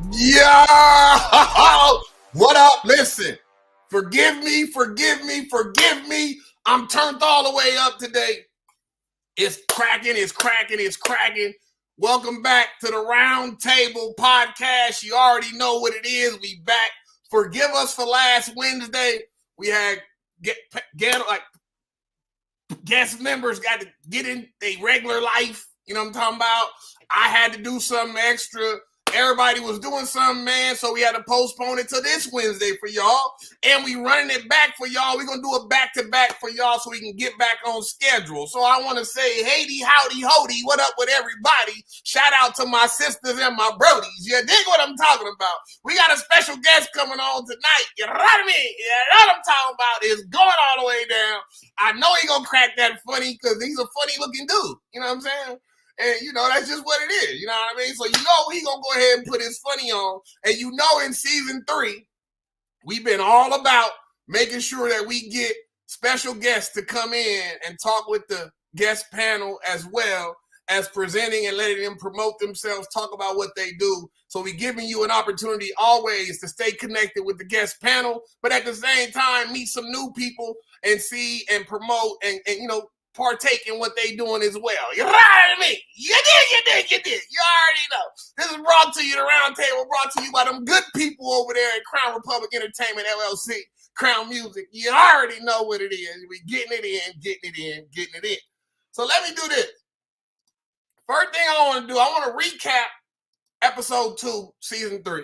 Yeah! What up? Listen, forgive me, forgive me, forgive me. I'm turned all the way up today. It's cracking, it's cracking, it's cracking. Welcome back to the Round Table Podcast. You already know what it is. We back. Forgive us for last Wednesday. We had guest members got to get in their regular life. You know what I'm talking about? I had to do something extra. Everybody was doing something, man, so we had to postpone it to this Wednesday for y'all. And we running it back for y'all. We're going to do a back-to-back for y'all so we can get back on schedule. So I want to say, hey, howdy, howdy, what up with everybody? Shout out to my sisters and my brodies. You dig what I'm talking about? We got a special guest coming on tonight. You know what I mean? You know what I'm talking about? It's going all the way down. I know he going to crack that funny because he's a funny-looking dude. You know what I'm saying? And, you know, that's just what it is. You know what I mean? So, you know, he going to go ahead and put his funny on. And, you know, in season 3, we've been all about making sure that we get special guests to come in and talk with the guest panel as well as presenting and letting them promote themselves, talk about what they do. So we're giving you an opportunity always to stay connected with the guest panel, but at the same time, meet some new people and see and promote and you know, partake in what they doing as well. You know what I mean? You did. You already know. This is brought to you, the Round Table, brought to you by them good people over there at Crown Republic Entertainment, LLC, Crown Music. You already know what it is. We getting it in. So let me do this. First thing I want to do, I want to recap episode 2, season 3.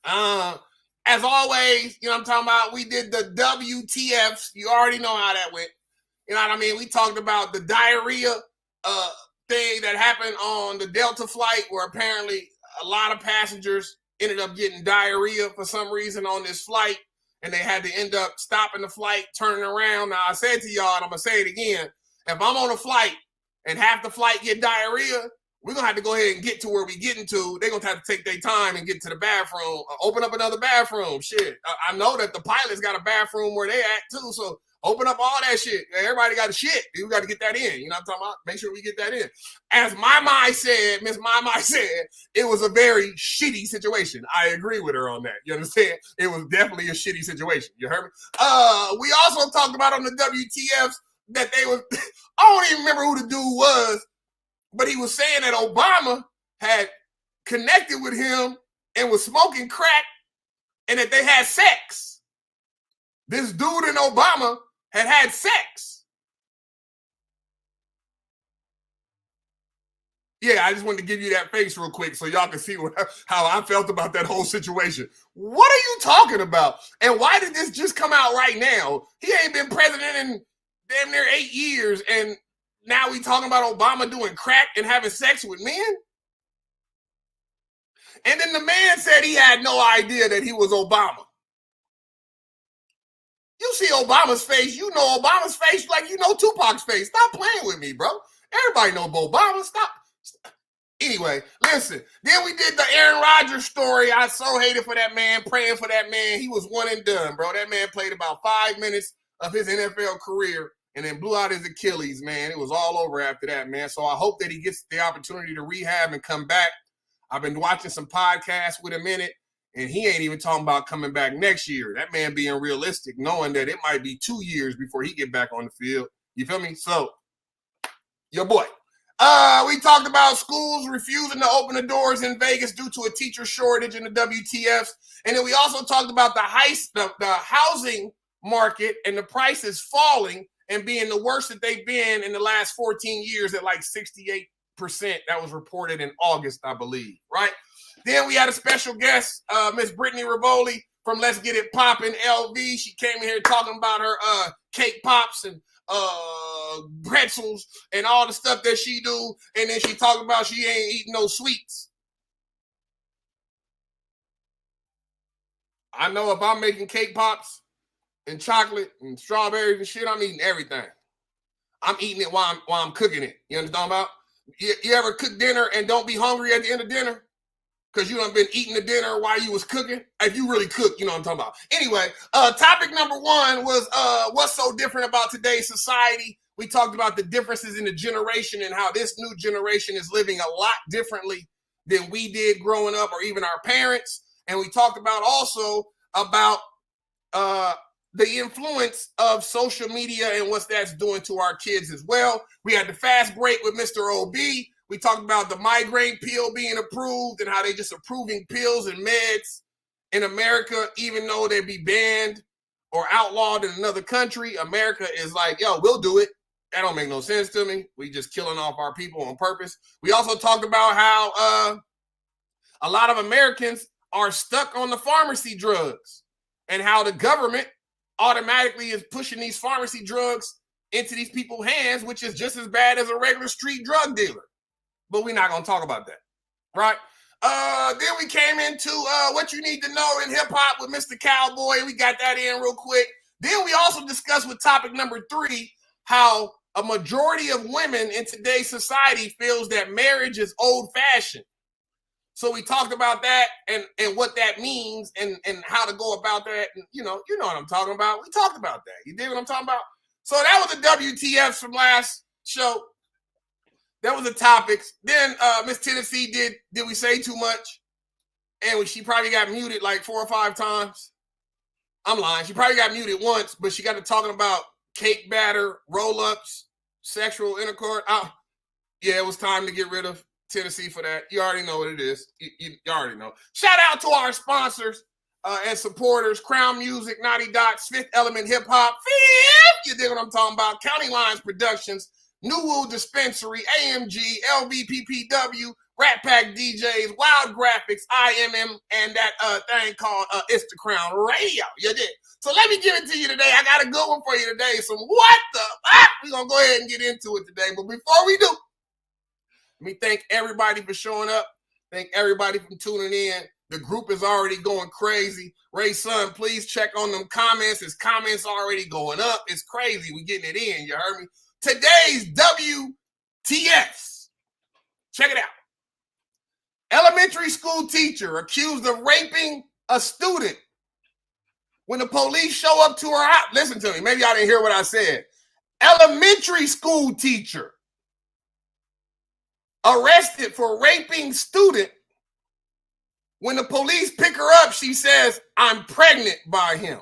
As always, you know what I'm talking about? We did the WTFs. You already know how that went. You know what I mean? We talked about the diarrhea thing that happened on the Delta flight where apparently a lot of passengers ended up getting diarrhea for some reason on this flight, and they had to end up stopping the flight, turning around. Now, I said to y'all, and I'm going to say it again, if I'm on a flight and half the flight get diarrhea, we're going to have to go ahead and get to where we getting to. They're going to have to take their time and get to the bathroom, open up another bathroom. Shit. I know that the pilots got a bathroom where they at too, so open up all that shit. Everybody got a shit. We got to get that in. You know what I'm talking about? Make sure we get that in. As Miss My Mai said, it was a very shitty situation. I agree with her on that. You understand? It was definitely a shitty situation. You heard me? We also talked about on the WTFs that they was, I don't even remember who the dude was, but he was saying that Obama had connected with him and was smoking crack and that they had sex. This dude and Obama had sex. Yeah, I just wanted to give you that face real quick so y'all can see how I felt about that whole situation. What are you talking about? And why did this just come out right now? He ain't been president in damn near 8 years, and now we talking about Obama doing crack and having sex with men? And then the man said he had no idea that he was Obama. You see Obama's face, you know Obama's face like you know Tupac's face. Stop playing with me, bro. Everybody know Obama. Stop. Anyway, listen. Then we did the Aaron Rodgers story. I so hated for that man, praying for that man. He was one and done, bro. That man played about 5 minutes of his NFL career and then blew out his Achilles, man. It was all over after that, man. So I hope that he gets the opportunity to rehab and come back. I've been watching some podcasts with him in it, and he ain't even talking about coming back next year. That man being realistic, knowing that it might be 2 years before he get back on the field. You feel me? So, your boy. We talked about schools refusing to open the doors in Vegas due to a teacher shortage in the WTFs. And then we also talked about the housing market and the prices falling and being the worst that they've been in the last 14 years at like 68%. That was reported in August, I believe, right? Then we had a special guest, Miss Brittany Rivoli from Let's Get It Poppin' LV. She came in here talking about her cake pops and pretzels and all the stuff that she do. And then she talked about she ain't eating no sweets. I know if I'm making cake pops and chocolate and strawberries and shit, I'm eating everything. I'm eating it while I'm cooking it. You understand about? You ever cook dinner and don't be hungry at the end of dinner? Because you done been eating the dinner while you was cooking. If you really cook, you know what I'm talking about. Anyway, topic number 1 was what's so different about today's society. We talked about the differences in the generation and how this new generation is living a lot differently than we did growing up, or even our parents. And we talked about also about the influence of social media and what that's doing to our kids as well. We had the fast break with Mr. OB. We talked about the migraine pill being approved and how they just approving pills and meds in America, even though they be banned or outlawed in another country. America is like, yo, we'll do it. That don't make no sense to me. We just killing off our people on purpose. We also talked about how a lot of Americans are stuck on the pharmacy drugs and how the government automatically is pushing these pharmacy drugs into these people's hands, which is just as bad as a regular street drug dealer. But we're not going to talk about that, right? Then we came into what you need to know in hip-hop with Mr. Cowboy. We got that in real quick. Then we also discussed with topic number 3 how a majority of women in today's society feels that marriage is old-fashioned. So we talked about that and what that means and how to go about that. And, you know what I'm talking about. We talked about that. You dig what I'm talking about? So that was the WTFs from last show. That was the topics. Then Miss Tennessee did we say too much? And she probably got muted like 4 or 5 times. I'm lying. She probably got muted once, but she got to talking about cake batter, roll-ups, sexual intercourse. Yeah, it was time to get rid of Tennessee for that. You already know what it is. You already know. Shout out to our sponsors and supporters: Crown Music, Naughty Dots, Fifth Element Hip Hop. You dig what I'm talking about? County Lines Productions, New Wool Dispensary, AMG, LVPPW, Rat Pack DJs, Wild Graphics, IMM, and that thing called It's the Crown Radio. You did. So let me give it to you today. I got a good one for you today. So what the we're going to go ahead and get into it today. But before we do, let me thank everybody for showing up. Thank everybody for tuning in. The group is already going crazy. Ray Son, please check on them comments. His comments already going up. It's crazy. We getting it in. You heard me? Today's WTFs. Check it out. Elementary school teacher accused of raping a student. When the police show up to her house, listen to me. Maybe I didn't hear what I said. Elementary school teacher arrested for raping student. When the police pick her up, she says, I'm pregnant by him.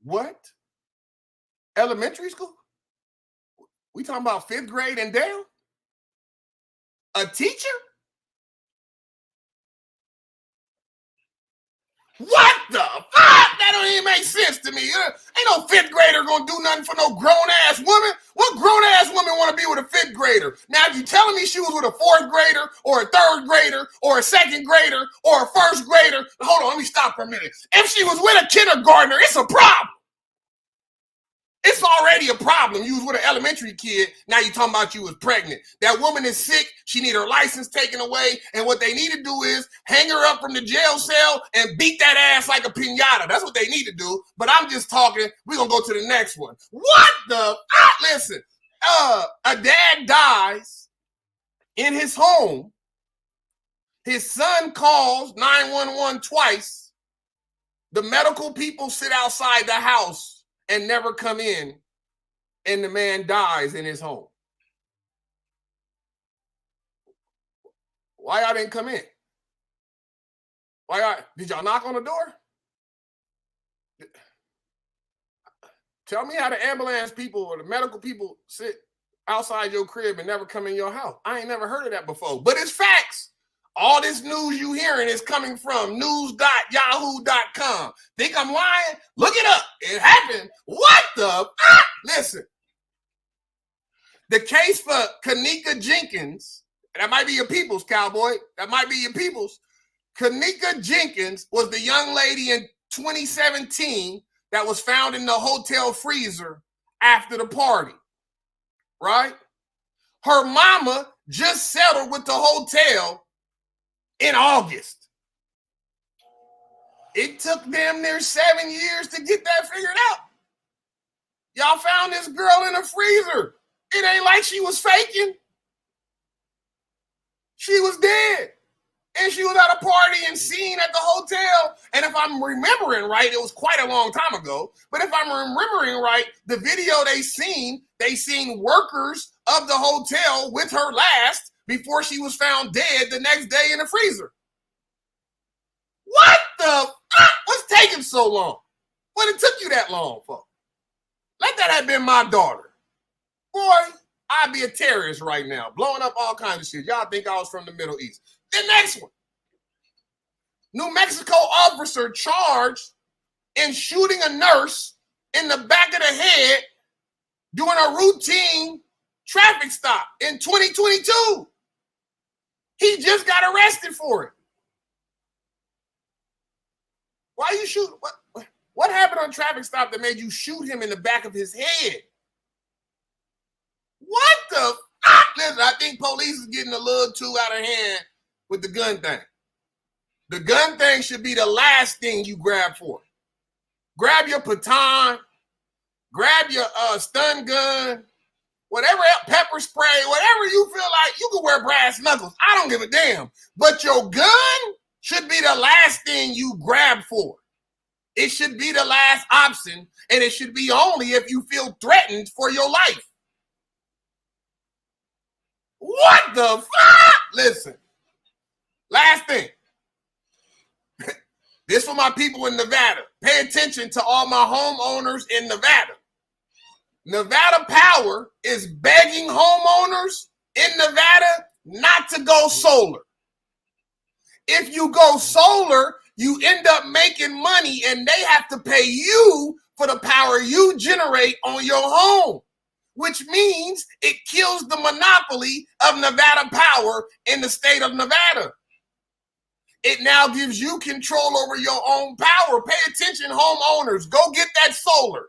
What? Elementary school? We talking about 5th grade and down? A teacher? What the fuck? That don't even make sense to me. Ain't no 5th grader gonna do nothing for no grown-ass woman. What grown-ass woman want to be with a 5th grader? Now, if you telling me she was with a 4th grader or a 3rd grader or a 2nd grader or a 1st grader, hold on, let me stop for a minute. If she was with a kindergartner, it's a problem. It's already a problem. You was with an elementary kid. Now you talking about you was pregnant. That woman is sick. She need her license taken away. And what they need to do is hang her up from the jail cell and beat that ass like a piñata. That's what they need to do. But I'm just talking. We're going to go to the next one. What the? Listen, a dad dies in his home. His son calls 911 twice. The medical people sit outside the house and never come in, and the man dies in his home. Why y'all didn't come in? Did y'all knock on the door? Tell me how the ambulance people or the medical people sit outside your crib and never come in your house. I ain't never heard of that before, but it's facts. All this news you hearing is coming from news.yahoo.com. Think I'm lying? Look it up. It happened. What the? Listen. The case for Kenneka Jenkins, that might be your people's, cowboy. That might be your people's. Kenneka Jenkins was the young lady in 2017 that was found in the hotel freezer after the party, right? Her mama just settled with the hotel in August. It took damn near 7 years to get that figured out. Y'all found this girl in a freezer. It ain't like she was faking. She was dead. And she was at a party and seen at the hotel. And if I'm remembering right, it was quite a long time ago. But if I'm remembering right, the video they seen workers of the hotel with her last before she was found dead the next day in the freezer. What the fuck? What's taking so long? What it took you that long for? Let that have been my daughter. Boy, I'd be a terrorist right now, blowing up all kinds of shit. Y'all think I was from the Middle East. The next one. New Mexico officer charged in shooting a nurse in the back of the head doing a routine traffic stop in 2022. He just got arrested for it. Why you shoot? What happened on traffic stop that made you shoot him in the back of his head? What the fuck? Listen, I think police is getting a little too out of hand with the gun thing. The gun thing should be the last thing you grab for. Grab your baton, grab your stun gun, whatever, pepper spray, whatever you feel like. You can wear brass knuckles. I don't give a damn. But your gun should be the last thing you grab for. It should be the last option, and it should be only if you feel threatened for your life. What the fuck? Listen, last thing. This for my people in Nevada. Pay attention to all my homeowners in Nevada. Nevada Power is begging homeowners in Nevada not to go solar. If you go solar, you end up making money and they have to pay you for the power you generate on your home, which means it kills the monopoly of Nevada Power in the state of Nevada. It now gives you control over your own power. Pay attention, homeowners. Go get that solar.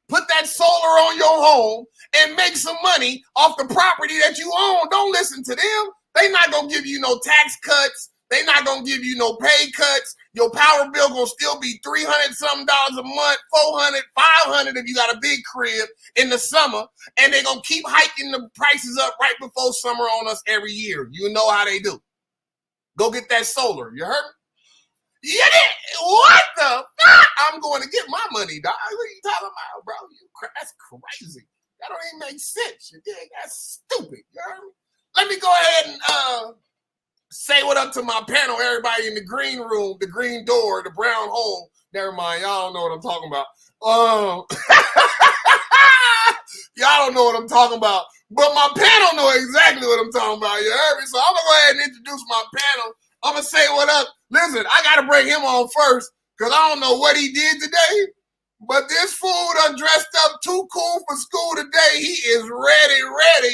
Put that solar on your home and make some money off the property that you own. Don't listen to them. They're not going to give you no tax cuts. They're not going to give you no pay cuts. Your power bill going to still be $300-something a month, $400, $500 if you got a big crib in the summer. And they're going to keep hiking the prices up right before summer on us every year. You know how they do. Go get that solar. You heard me? Yeah, what the fuck? I'm going to get my money, dog. What are you talking about, bro? That's crazy. That don't even make sense. You dig? That's stupid. You heard me? Let me go ahead and say what up to my panel, everybody in the green room, the green door, the brown hole. Never mind. Y'all don't know what I'm talking about. Y'all don't know what I'm talking about. But my panel know exactly what I'm talking about. You heard me? So I'm going to go ahead and introduce my panel. I'm going to say what up. Listen, I got to bring him on first because I don't know what he did today. But this fool done dressed up too cool for school today. He is ready.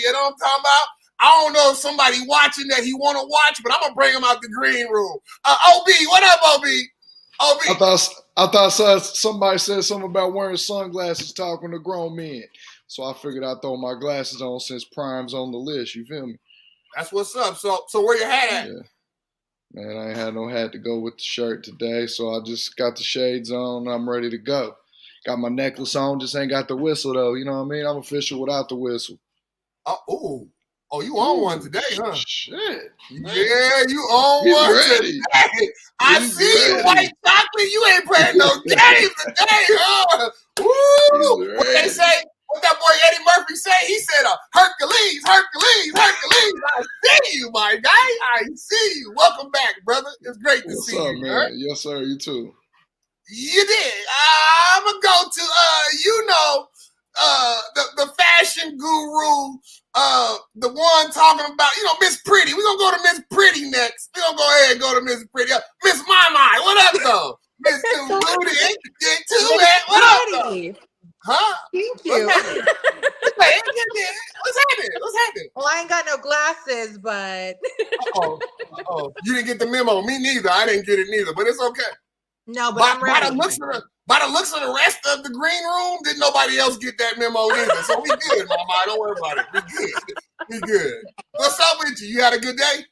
You know what I'm talking about? I don't know if somebody watching that he want to watch, but I'm going to bring him out the green room. OB, what up, OB? OB. I thought somebody said something about wearing sunglasses talking to grown men. So I figured I'd throw my glasses on since Prime's on the list. You feel me? That's what's up. So where your hat at? Yeah. Man, I ain't had no hat to go with the shirt today, so I just got the shades on. I'm ready to go. Got my necklace on, just ain't got the whistle, though. You know what I mean? I'm official without the whistle. Oh, you on one today, huh? Shit. Man. Yeah, you on one ready. Today. I see you, white chocolate. You ain't playing no games today, huh? Woo! What they say? What that boy Eddie Murphy say? He said, Hercules. I see you, my guy. I see you. Welcome back, brother. It's great to see What's up, you, man? Right? Yes, sir. You too. You did. I'm going to go to, the fashion guru, the one talking about, Miss Pretty. We're going to go to Miss Pretty next. We're going to go ahead and go to Miss Pretty. Miss Mama, what up, though? Miss Booty, what up, though? Huh? Thank you. What's happening? Well, I ain't got no glasses, but You didn't get the memo. Me neither. I didn't get it neither, but it's okay. No, but I'm ready. By the looks of the rest of the green room, didn't nobody else get that memo either. So we good, Mama. Don't worry about it. We good. What's up with you? You had a good day?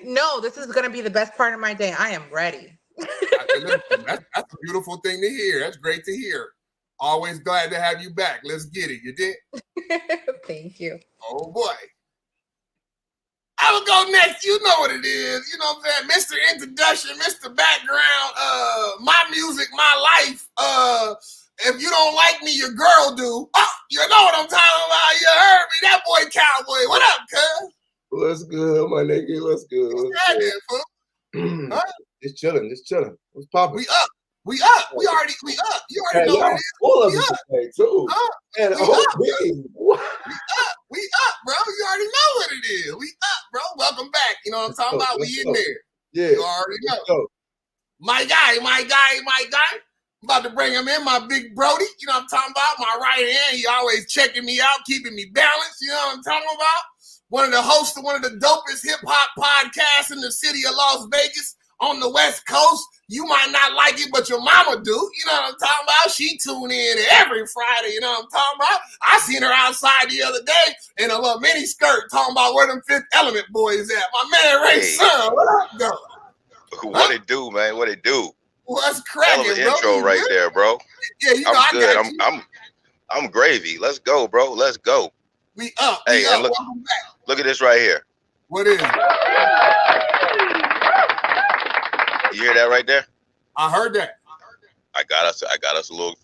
No, this is going to be the best part of my day. I am ready. That's a beautiful thing to hear. That's great to hear. Always glad to have you back. Let's get it. You did? Thank you. Oh, boy. I will go next. You know what it is. You know what I'm saying? Mr. Introduction, Mr. Background, my music, my life. If you don't like me, your girl do. Oh, you know what I'm talking about. You heard me. That boy Cowboy. What up, cuz? What's good, my nigga? What's good? What's happening, fool? Huh? Just chilling. What's poppin'? We up. We up. We up. You already know what it is. Full of We it up. today, too. Huh? And We up, what? We up, bro. You already know what it is. We up, bro. Welcome back. You know what I'm talking about? We in there. Yeah. You already know. My guy. I'm about to bring him in, my big Brody. You know what I'm talking about? My right hand. He always checking me out, keeping me balanced. You know what I'm talking about? One of the hosts of one of the dopest hip-hop podcasts in the city of Las Vegas on the West Coast. You might not like it, but your mama do. You know what I'm talking about? She tune in every Friday. You know what I'm talking about? I seen her outside the other day in a little mini skirt talking about where them Fifth Element boys at. My man Ray Son. What up, though? What it do, man? What it do? What's cracking, Hell of an bro? intro right there, bro. Yeah, you know I'm good. I got you. I'm gravy. Let's go, bro. Let's go. We up. Hey, We and up. look, Welcome back. look at this right here. What is it? You hear that right there? I heard that. I got us a little.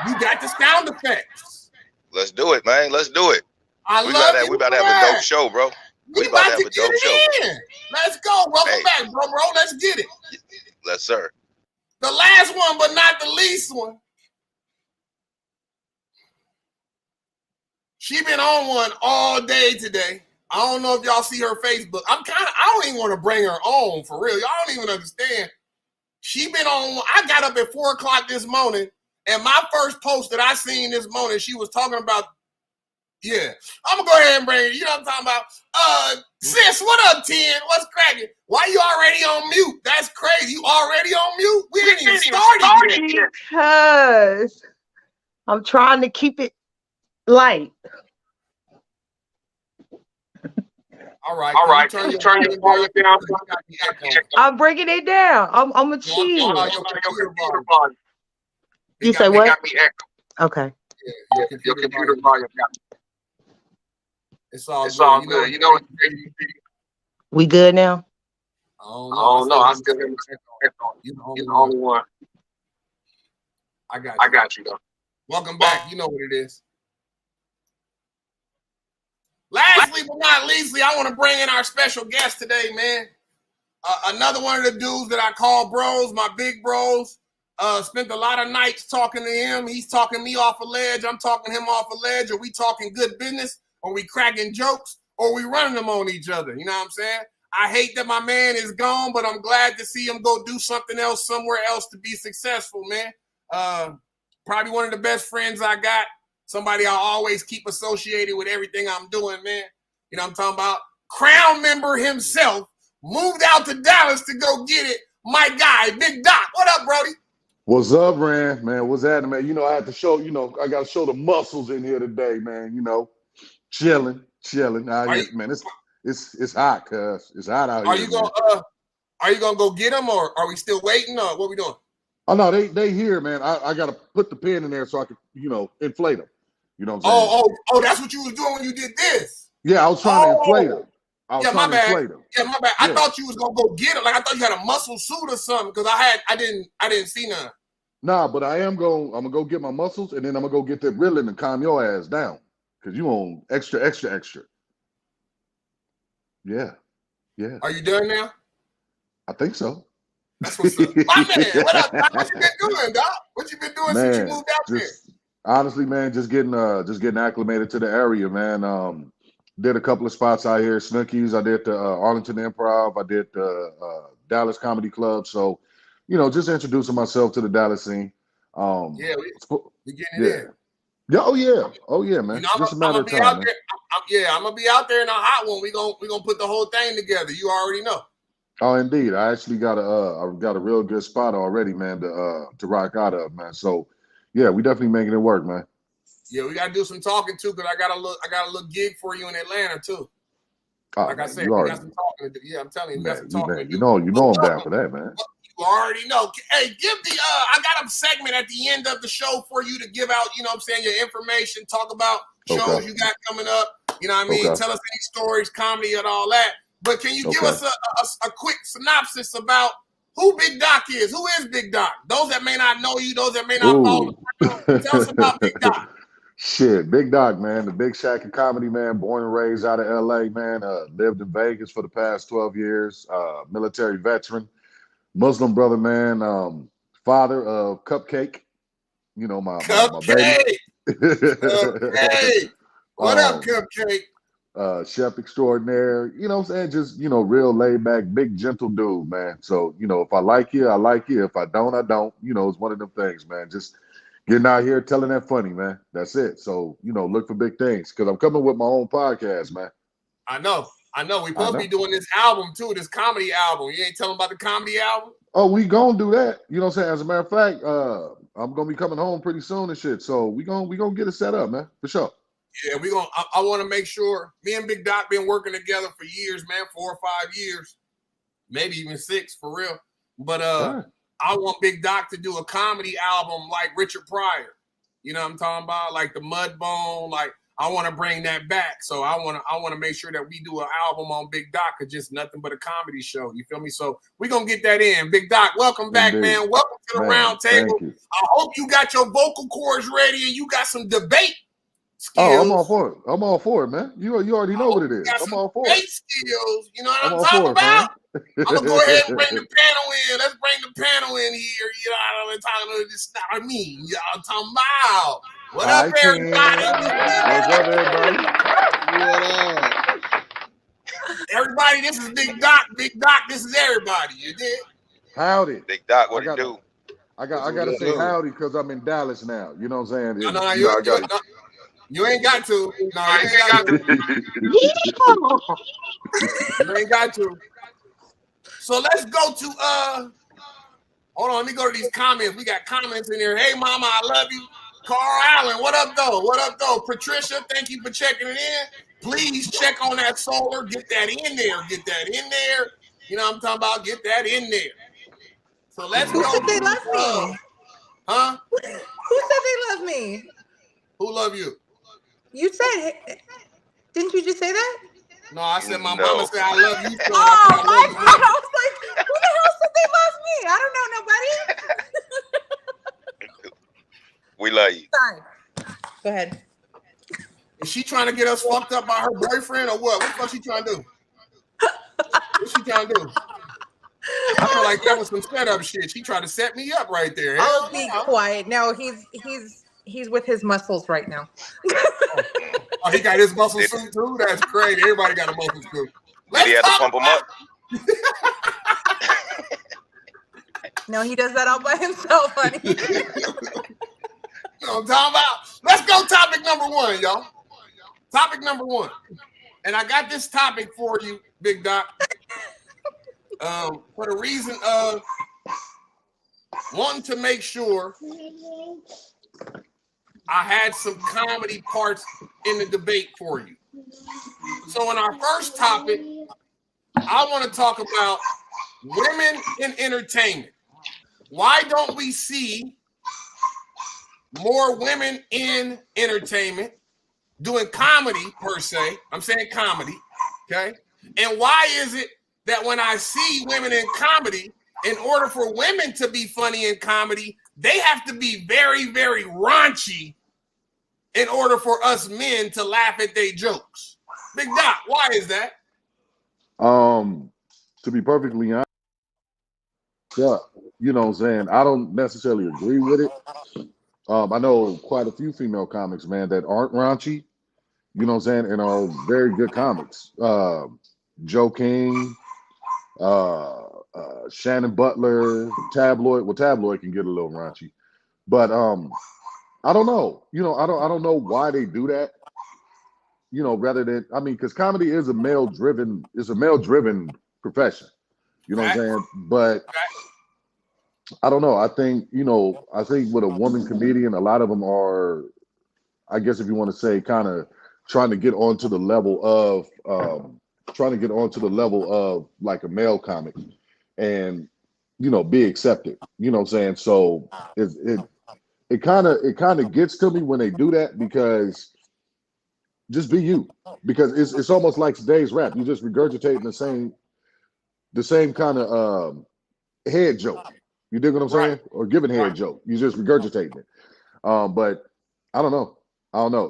You got the sound effects. Let's do it, man. Let's do it. We about to have a dope show, bro. We about to get it in. Let's go. Welcome back, bro. Let's get it. Yes, sir. The last one, but not the least one. She been on one all day today. I don't know if y'all see her Facebook. I don't even want to bring her on for real. Y'all don't even understand. She been on. I got up at 4:00 this morning, and my first post that I seen this morning, she was talking about. Yeah, I'm gonna go ahead and bring it. You know what I'm talking about? Sis, what up, 10? What's cracking? Why you already on mute? That's crazy. You already on mute? We ain't even started yet. Because I'm trying to keep it light. All right. Turn your volume down. I'm bringing it down. I'm a chill. You say what? Okay. Your computer volume down. It's all good. You know, We good now? I don't know. I still hear you the only one. I got you though. Welcome back. You know what it is. Lastly but not leastly, I want to bring in our special guest today, man. Another one of the dudes that I call bros, my big bros. Spent a lot of nights talking to him. He's talking me off a ledge. I'm talking him off a ledge. Are we talking good business? Are we cracking jokes? Or are we running them on each other? You know what I'm saying? I hate that my man is gone, but I'm glad to see him go do something else somewhere else to be successful, man. Probably one of the best friends I got. Somebody I always keep associated with everything I'm doing, man. You know what I'm talking about? Crown member himself moved out to Dallas to go get it. My guy, Big Doc. What up, Brody? What's up, Rand? Man, what's happening, man? You know, I had to show, I got to show the muscles in here today, man. Chilling. Man, it's hot, cuz. It's hot out here. Are you gonna go get them, or are we still waiting, or what we doing? Oh no, they here, man. I got to put the pin in there so I can, inflate them. You know what I'm saying? Oh, that's what you was doing when you did this. Yeah, I was trying to inflate them. My bad. I thought you was gonna go get it. Like I thought you had a muscle suit or something, because I didn't see none. Nah, but I'm gonna go get my muscles, and then I'm gonna go get that Ritalin and calm your ass down, because you on extra. Yeah. Are you done now? I think so. That's what's up. My man, what up, Doc? What you been doing, Doc? What you been doing since you moved out there? Honestly, man, just getting acclimated to the area, man. Did a couple of spots out here, Snookies. I did the Arlington Improv. I did the Dallas Comedy Club. So, just introducing myself to the Dallas scene. We getting it in. Yeah, oh yeah, man. Just a matter of time. I'm gonna be out there in a hot one. We gonna put the whole thing together. You already know. Oh, indeed. I actually got a real good spot already, man, to rock out of, man. So, yeah, we definitely making it work, man. Yeah, we gotta do some talking too, because I got a little gig for you in Atlanta too. Like I said, we got some talking to do. Yeah, I'm telling you, we got some talking to do. You know I'm down for that, man. You already know. Hey, give the I got a segment at the end of the show for you to give out, you know what I'm saying, your information, talk about shows you got coming up. You know what I mean? Tell us any stories, comedy, and all that. But can you give us a quick synopsis about who Big Doc is. Who is Big Doc? Those that may not know you, those that may not follow you, tell us about Big Doc. Shit, Big Doc, man, the Big Shack of comedy, man, born and raised out of LA, man, lived in Vegas for the past 12 years, military veteran, Muslim brother, man, father of Cupcake, you know, my baby. Cupcake. What up, Cupcake? Chef extraordinaire, you know what I'm saying? Just, you know, real laid back, big, gentle dude, man. So, you know, if I like you, I like you. If I don't, I don't. You know, it's one of them things, man. Just getting out here telling that funny, man. That's it. So, you know, look for big things because I'm coming with my own podcast, man. I know. We're supposed to be doing this album too, this comedy album. You ain't telling about the comedy album? Oh, we gonna do that. You know what I'm saying? As a matter of fact, I'm gonna be coming home pretty soon and shit. So we gonna get it set up, man, for sure. Yeah, I want to make sure. Me and Big Doc been working together for years, man, 4 or 5 years, maybe even 6 for real. But I want Big Doc to do a comedy album like Richard Pryor. You know what I'm talking about? Like the Mudbone. Like I want to bring that back. So I want to make sure that we do an album on Big Doc, or just nothing but a comedy show. You feel me? So we're gonna get that in. Big Doc, welcome back, man. Welcome to the round table. I hope you got your vocal cords ready and you got some debate skills. Oh, I'm all for it. I'm all for it, man. You already know what it is. I'm all for it. Skills. You know what I'm talking about? I'm gonna go ahead and bring the panel in. Let's bring the panel in here. You know what I'm talking about? It's not me. Y'all talking about. What up, everybody? What's up, everybody? What up? Everybody, this is Big Doc. Big Doc, this is everybody. You did? Howdy. Big Doc, what you do? I gotta say howdy because I'm in Dallas now. You know what I'm saying? No, you ain't got to. No, you ain't got to. You ain't got to. So let's go to hold on, let me go to these comments. We got comments in here. Hey mama, I love you. Carl Allen, what up though? What up though? Patricia, thank you for checking it in. Please check on that solar. Get that in there. Get that in there. You know what I'm talking about? Get that in there. So let's go. Who said they love me? Huh? Who said they love me? Who love you? You said it. Didn't you just say that? No, I said my mama said I love you. So oh, my God. I was like, who the hell said they love me? I don't know nobody. We love you. Sorry. Go ahead. Is she trying to get us fucked up by her boyfriend or what? What the fuck she trying to do? What's she trying to do? I feel like that was some setup shit. She tried to set me up right there. I'll be quiet. No, he's with his muscles right now. Oh, he got his muscle suit too? That's crazy. Everybody got a muscle suit. Did he have to pump him up? No, he does that all by himself, honey. You know what I'm talking about? Let's go topic number 1, y'all. Topic number 1. And I got this topic for you, Big Doc. For the reason of wanting to make sure I had some comedy parts in the debate for you. So in our first topic, I want to talk about women in entertainment. Why don't we see more women in entertainment doing comedy per se? I'm saying comedy, okay? And why is it that when I see women in comedy, in order for women to be funny in comedy, they have to be very, very raunchy in order for us men to laugh at their jokes? Big Doc, why is that? To be perfectly honest, yeah, you know what I'm saying, I don't necessarily agree with it. I know quite a few female comics, man, that aren't raunchy, you know what I'm saying, and are very good comics. Joe King, Shannon Butler, Tabloid. Well, Tabloid can get a little raunchy, but I don't know. You know, I don't know why they do that. You know, rather than, I mean, because comedy is a male driven profession. You know what I'm saying? But I don't know. I think with a woman comedian, a lot of them are, I guess if you want to say, kind of trying to get onto the level of like a male comic and, you know, be accepted. You know what I'm saying? So it kind of gets to me when they do that, because just be you, because it's almost like today's rap. You just regurgitating the same kind of head joke. You dig what I'm saying? Right. Or giving head Right. joke. You just regurgitating it. But I don't know.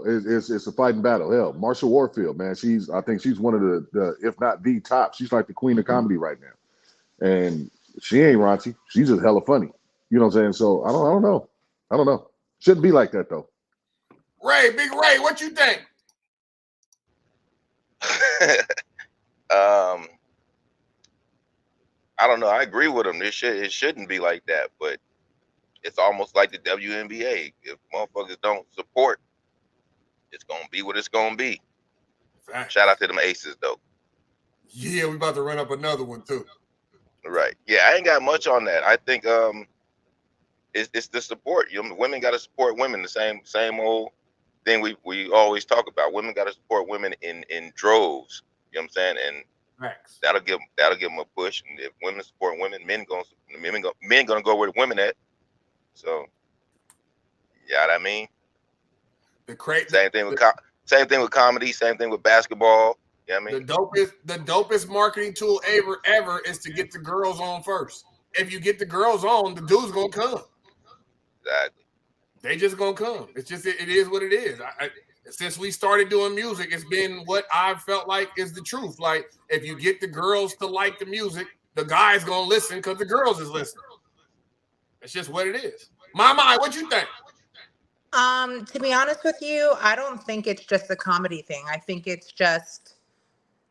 It's a fighting battle. Hell, Marsha Warfield, man. I think she's one of the if not the top. She's like the queen of comedy right now. And she ain't raunchy. She's just hella funny. You know what I'm saying? So I don't know. I don't know. Shouldn't be like that though. Ray, Big Ray, what you think? I don't know. I agree with him. It shouldn't be like that, but it's almost like the WNBA. If motherfuckers don't support, it's gonna be what it's gonna be. Fact. Shout out to them Aces though. Yeah, we about to run up another one too. Right. Yeah, I ain't got much on that. I think it's the support. You know, women gotta support women. The same old thing we always talk about. Women gotta support women in droves. You know what I'm saying? And Facts. that'll give them a push. And if women support women, men gonna go where the women at. So, yeah, you know what I mean. Same thing with comedy. Same thing with basketball. You know what I mean? The dopest marketing tool ever is to get the girls on first. If you get the girls on, the dudes gonna come. Exactly. They just gonna come. It's just it is what it is. Since we started doing music, it's been what I've felt like is the truth. Like if you get the girls to like the music, the guys gonna listen because the girls is listening. It's just what it is. Mama, what you think? To be honest with you, I don't think it's just a comedy thing. I think it's just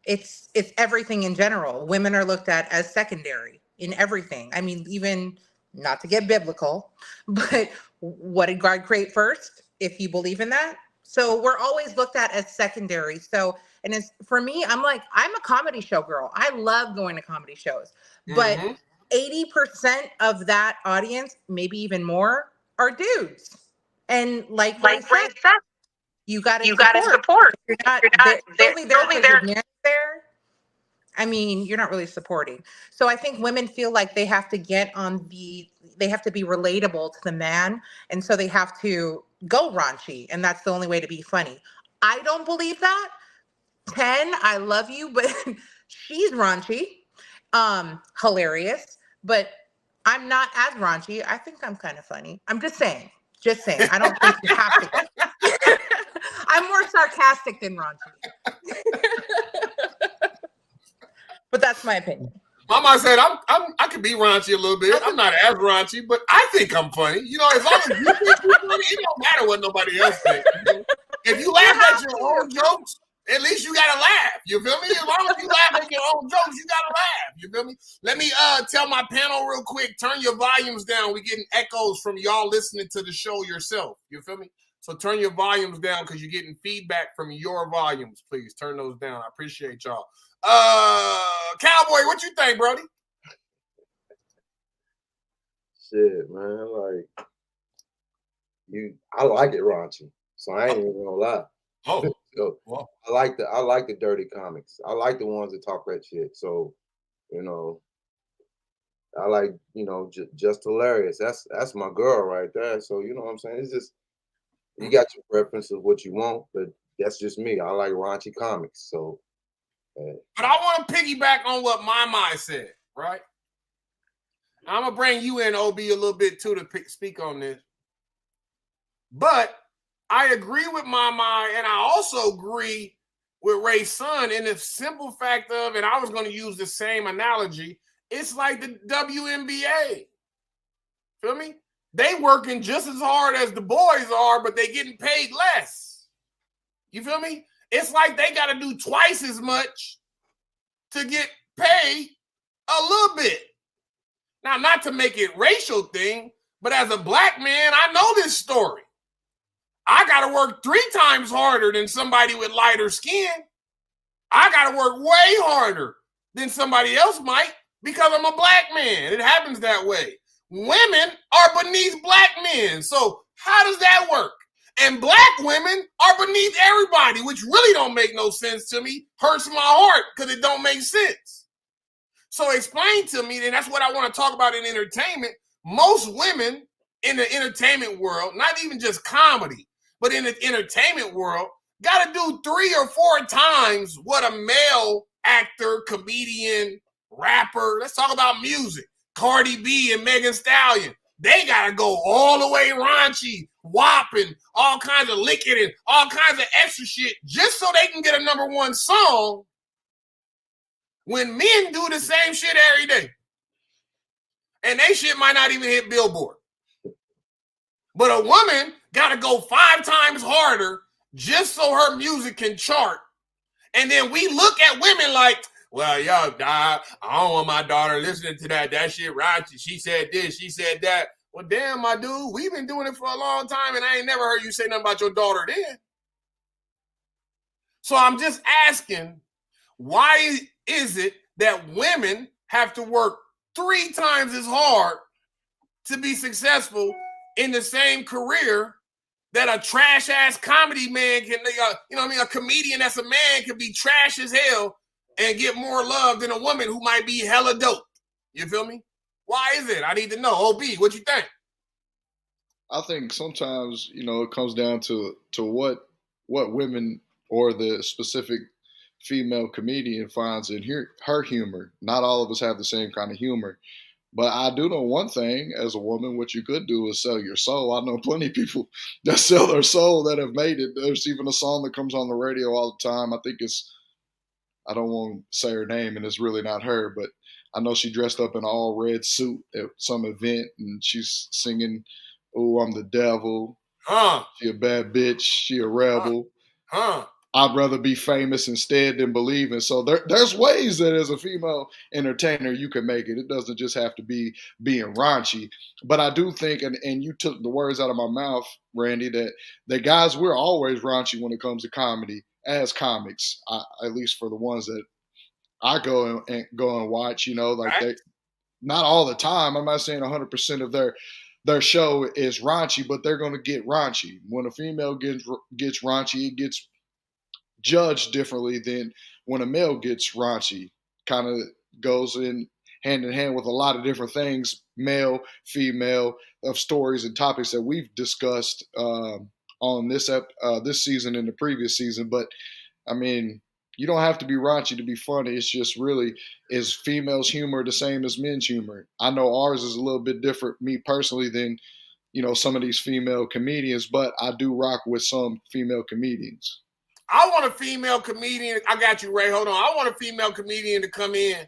it's everything in general. Women are looked at as secondary in everything. I mean, even not to get biblical, but what did God create first? If you believe in that. So we're always looked at as secondary. So, and it's for me, I'm a comedy show girl. I love going to comedy shows, but 80% of that audience, maybe even more, are dudes. And like Ray said, you got to support. If you're only there because your man's there. I mean, you're not really supporting. So I think women feel like they have to they have to be relatable to the man. And so they have to go raunchy. And that's the only way to be funny. I don't believe that. 10, I love you, but she's raunchy, hilarious, but I'm not as raunchy. I think I'm kind of funny. I'm just saying. I don't think you have to. I'm more sarcastic than raunchy. But that's my opinion. Mama said I could be raunchy a little bit. I'm not as raunchy, but I think I'm funny. You know, as long as you think you're funny, it don't matter what nobody else thinks. If you laugh at your own jokes, at least you gotta laugh. You feel me? As long as you laugh at your own jokes, you gotta laugh. You feel me? Let me tell my panel real quick. Turn your volumes down. We're getting echoes from y'all listening to the show yourself. You feel me? So turn your volumes down because you're getting feedback from your volumes. Please turn those down. I appreciate y'all. Cowboy, what you think, Brody? Shit, man. Like I like it raunchy, so I ain't even gonna lie. Oh, So, well. I like the dirty comics. I like the ones that talk that shit. So, you know, I like, you know, just hilarious. That's my girl right there. So, you know what I'm saying? It's just you got your preference of what you want, but that's just me. I like raunchy comics. So, but I want to piggyback on what my said, right? I'm gonna bring you in, OB, a little bit too to speak on this. But I agree with my, and I also agree with Ray's son in the simple fact of, and I was going to use the same analogy. It's like the WNBA. Feel me? They working just as hard as the boys are, but they getting paid less. You feel me? It's like they got to do twice as much to get paid a little bit. Now, not to make it racial thing, but as a black man, I know this story. I got to work 3 times harder than somebody with lighter skin. I got to work way harder than somebody else might because I'm a black man. It happens that way. Women are beneath black men. So how does that work? And black women are beneath everybody, which really don't make no sense to me. Hurts my heart because it don't make sense. So explain to me, and that's what I want to talk about in entertainment. Most women in the entertainment world, not even just comedy, but in the entertainment world, got to do 3 or 4 times what a male actor, comedian, rapper, let's talk about music, Cardi B and Megan Stallion, they gotta go all the way raunchy, whopping, all kinds of licking and all kinds of extra shit just so they can get a #1 song when men do the same shit every day. And they shit might not even hit Billboard. But a woman gotta go 5 times harder just so her music can chart. And then we look at women like, well, yo, I don't want my daughter listening to that. That shit raunchy. She said this, she said that. Well, damn, my dude, we've been doing it for a long time, and I ain't never heard you say nothing about your daughter then. So I'm just asking, why is it that women have to work 3 times as hard to be successful in the same career that a trash-ass comedy man can, you know what I mean, a comedian that's a man can be trash as hell and get more love than a woman who might be hella dope. You feel me? Why is it? I need to know. OB, what you think? I think sometimes, it comes down to what women or the specific female comedian finds in her humor. Not all of us have the same kind of humor. But I do know one thing, as a woman, what you could do is sell your soul. I know plenty of people that sell their soul that have made it. There's even a song that comes on the radio all the time. I think I don't want to say her name, and it's really not her, but I know she dressed up in an all red suit at some event, and she's singing, "Oh, I'm the devil. She a bad bitch. She a rebel. I'd rather be famous instead than believe." And so there's ways that as a female entertainer you can make it. It doesn't just have to be being raunchy. But I do think, and you took the words out of my mouth, Randy, that guys, we're always raunchy when it comes to comedy as comics, at least for the ones that I go and watch, Right. Not all the time. I'm not saying 100% of their show is raunchy, but they're going to get raunchy. When a female gets raunchy, it gets judged differently than when a male gets raunchy. Kind of goes in hand with a lot of different things, male, female, of stories and topics that we've discussed on this season and the previous season. But I mean, you don't have to be raunchy to be funny. It's just really, is females' humor the same as men's humor? I know ours is a little bit different, me personally, than some of these female comedians, but I do rock with some female comedians. I want a female comedian. I got you, Ray. Hold on. I want a female comedian to come in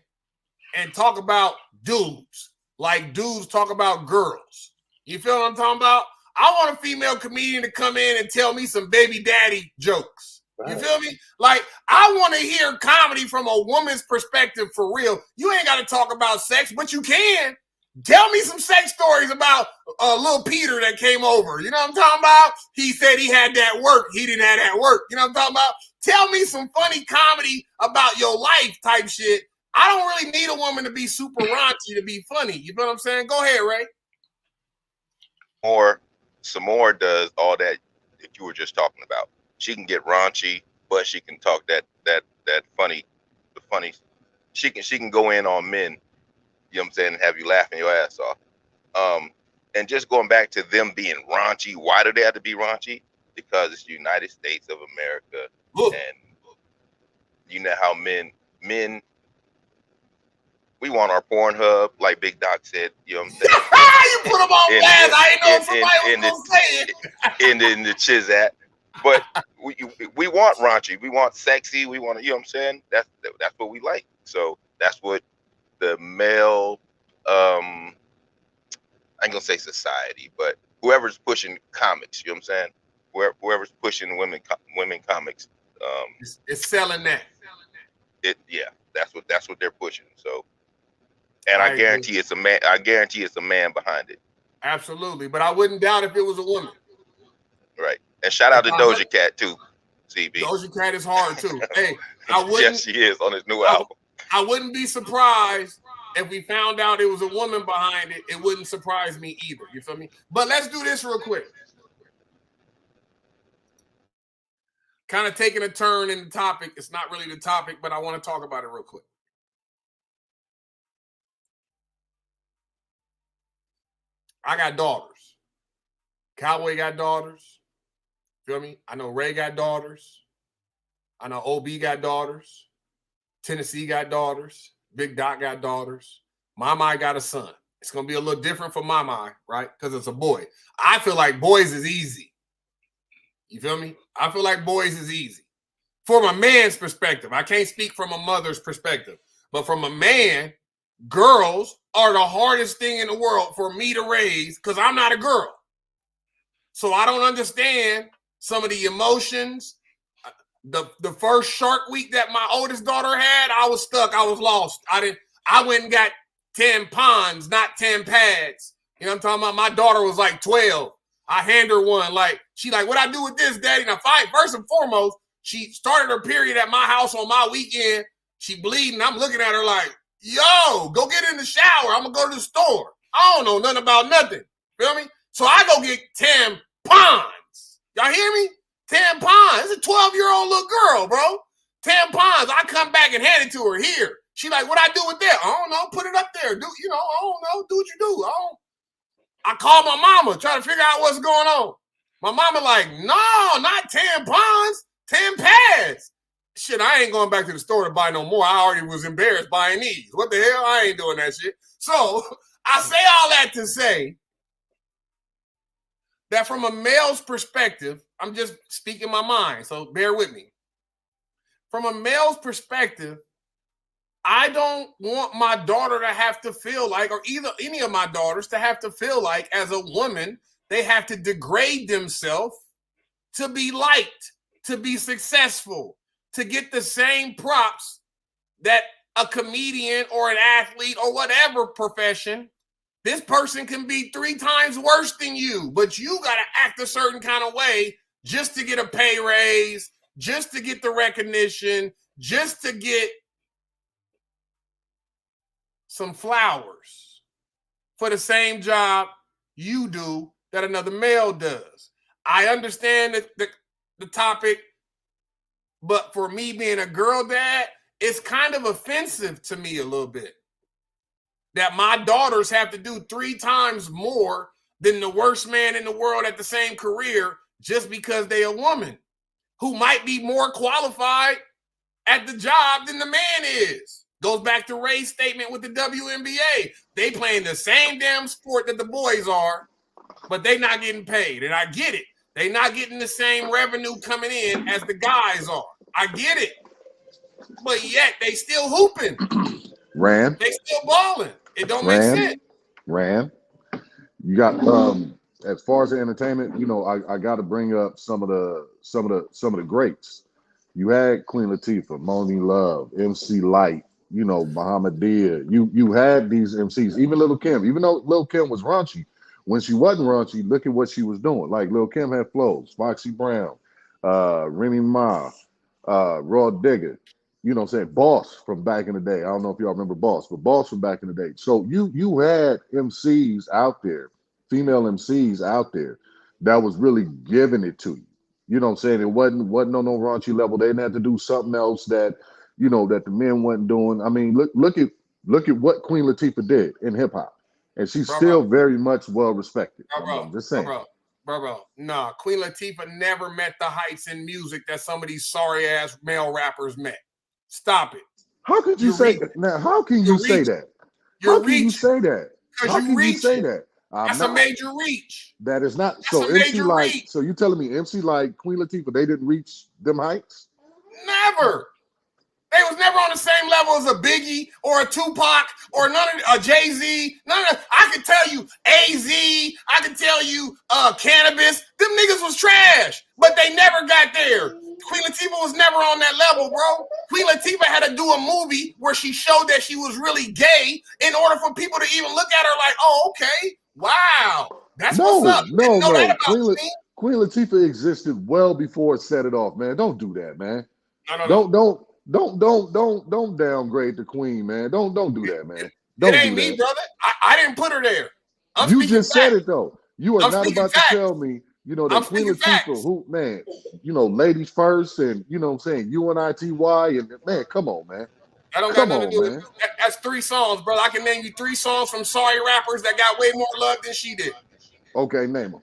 and talk about dudes, like dudes talk about girls. You feel what I'm talking about? I want a female comedian to come in and tell me some baby daddy jokes. You feel me? Like, I want to hear comedy from a woman's perspective for real. You ain't got to talk about sex, but you can. Tell me some sex stories about little Peter that came over. You know what I'm talking about? He said he had that work. He didn't have that work. You know what I'm talking about? Tell me some funny comedy about your life type shit. I don't really need a woman to be super raunchy to be funny. You know what I'm saying? Go ahead, Ray. Samore does all that you were just talking about. She can get raunchy, but she can talk that funny. She can go in on men. You know what I'm saying? And have you laughing your ass off. And just going back to them being raunchy, why do they have to be raunchy? Because it's the United States of America. Look. And you know how men, we want our Pornhub, like Big Doc said, you know what I'm saying? You put them on gas. I ain't know if somebody was going to say it. In the Chizat. But we want raunchy. We want sexy. We want, you know what I'm saying? That's what we like. So that's what the male, I ain't gonna say society, but whoever's pushing comics, you know what I'm saying? Whoever's pushing women comics, it's selling that. That's what they're pushing. So, and I guarantee it's a man. I guarantee it's a man behind it. Absolutely, but I wouldn't doubt if it was a woman. Right. And shout out to Doja Cat too. CB. Doja Cat is hard too. Hey, I wouldn't. Yes, she is on his new album. I wouldn't be surprised if we found out it was a woman behind it. It wouldn't surprise me either. You feel me? But let's do this real quick. Kind of taking a turn in the topic. It's not really the topic, but I want to talk about it real quick. I got daughters. Cowboy got daughters. Feel me? I know Ray got daughters. I know OB got daughters. Tennessee got daughters. Big Doc got daughters. Mama got a son. It's going to be a little different for my mind, right? Because it's a boy. I feel like boys is easy. You feel me? I feel like boys is easy. From a man's perspective. I can't speak from a mother's perspective. But from a man, girls are the hardest thing in the world for me to raise because I'm not a girl. So I don't understand some of the emotions. The first Shark Week that my oldest daughter had, I was stuck. I was lost. I went and got 10 ponds, not 10 pads. You know what I'm talking about? My daughter was like 12. I hand her one. Like, she like, what I do with this, Daddy? Now, first and foremost, she started her period at my house on my weekend. She bleeding. I'm looking at her like, yo, go get in the shower. I'm going to go to the store. I don't know nothing about nothing. Feel me? So I go get 10 ponds. Y'all hear me? 10 ponds. It's a 12-year-old little girl, bro. 10 ponds. I come back and hand it to her here. She like, what I do with that? I don't know. Put it up there. I don't know. Do what you do. I call my mama, trying to figure out what's going on. My mama like, no, not 10 ponds, 10 pads. Shit, I ain't going back to the store to buy no more. I already was embarrassed buying these. What the hell? I ain't doing that shit. So I say all that to say that from a male's perspective, I'm just speaking my mind, so bear with me. From a male's perspective, I don't want my daughter to have to feel like, or either any of my daughters to have to feel like as a woman, they have to degrade themselves to be liked, to be successful, to get the same props that a comedian or an athlete or whatever profession, this person can be 3 times worse than you, but you got to act a certain kind of way just to get a pay raise, just to get the recognition, just to get some flowers for the same job you do that another male does. I understand the topic, but for me being a girl dad, it's kind of offensive to me a little bit that my daughters have to do 3 times more than the worst man in the world at the same career just because they a woman who might be more qualified at the job than the man is. Goes back to Ray's statement with the WNBA. They playing the same damn sport that the boys are, but they not getting paid. And I get it. They not getting the same revenue coming in as the guys are. I get it. But yet they still hooping. Ran. They still balling. It don't make sense. Ran. You got as far as the entertainment, I got to bring up some of the greats. You had Queen Latifah, Monie Love, MC Lyte, Muhammad Dia. You had these MCs, even Lil' Kim. Even though Lil' Kim was raunchy, when she wasn't raunchy, look at what she was doing. Like Lil' Kim had flows, Foxy Brown, Remy Ma, Raw Digger. You know what I'm saying? Boss from back in the day. I don't know if y'all remember Boss, but Boss from back in the day. So you had MCs out there, female MCs out there that was really giving it to you. You know what I'm saying? It wasn't on no raunchy level. They didn't have to do something else that the men wasn't doing. I mean, look at what Queen Latifah did in hip hop, and she's still very much well respected. I'm just saying. Bro. Nah, Queen Latifah never met the heights in music that some of these sorry ass male rappers met. Stop it. How could you say that? Now, how can you say that? How can you say that? How can you say that? That's a major reach. That is not. So MC Lyte. So you telling me MC Lyte, Queen Latifah, they didn't reach them heights? Never. They was never on the same level as a Biggie or a Tupac or none of a Jay-Z. None of. I can tell you AZ. I can tell you Cannabis. Them niggas was trash, but they never got there. Queen Latifah was never on that level, bro. Queen Latifah had to do a movie where she showed that she was really gay in order for people to even look at her like, oh, okay, wow, that's what's up. No. Queen Latifah existed well before it set it off, man. Don't do that, man. No. Don't downgrade the Queen, man. Don't do that, man. It ain't me, brother. I didn't put her there. You just said it though. You are not about to tell me. That Queen Latifah, who, man, ladies first, and you know what I'm saying, UNITY, and man, come on, man. I don't got nothing to do with it. That's 3 songs, brother. I can name you 3 songs from sorry rappers that got way more love than she did. Okay, name them.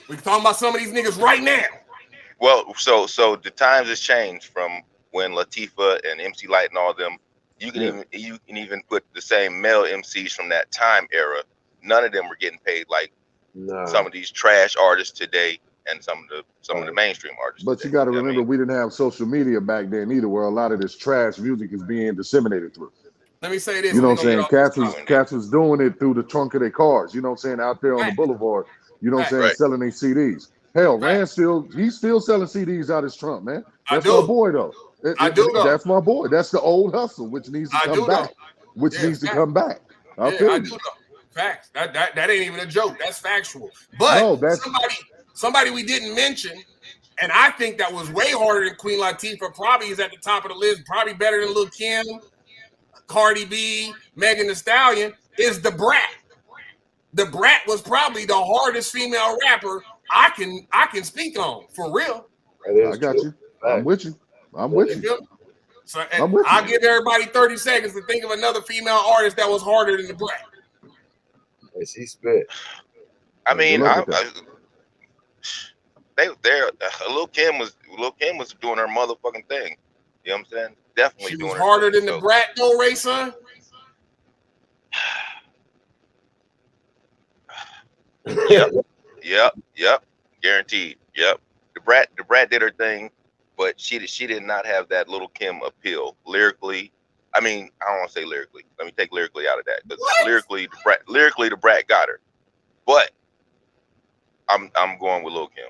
We talking about some of these niggas right now. Well, so the times has changed from when Latifah and MC Lyte and all them You can even put the same male MCs from that time era. None of them were getting paid like some of these trash artists today, and some of the mainstream artists. But today. you got to remember, we didn't have social media back then either, where a lot of this trash music is being disseminated through. Let me say this. You know what I'm saying? Cats was doing it through the trunk of their cars. You know what I'm saying? Out there on the boulevard. You know what I'm saying? Selling their CDs. Hell, Rand he's still selling CDs out his trunk, man. That's my boy though. That's my boy. That's the old hustle, which needs to come back. Needs to come back. I feel you. Facts. That ain't even a joke. That's factual. But somebody we didn't mention, and I think that was way harder than Queen Latifah, probably is at the top of the list, probably better than Lil' Kim, Cardi B, Megan Thee Stallion, is Da Brat. Da Brat was probably the hardest female rapper I can speak on, for real. I got you. I'm with you. So I'll give everybody 30 seconds to think of another female artist that was harder than Da Brat. And she spit. I mean, Lil' Kim was doing her motherfucking thing. You know what I'm saying? Definitely she doing was her harder thing, than Da Brat, though, Ray son. Yep. Guaranteed. Yep. The Brat did her thing, but she did not have that Lil' Kim appeal lyrically. I mean, I don't want to say lyrically. Let me take lyrically out of that, because lyrically, the Brat got her. But I'm going with Lil' Kim.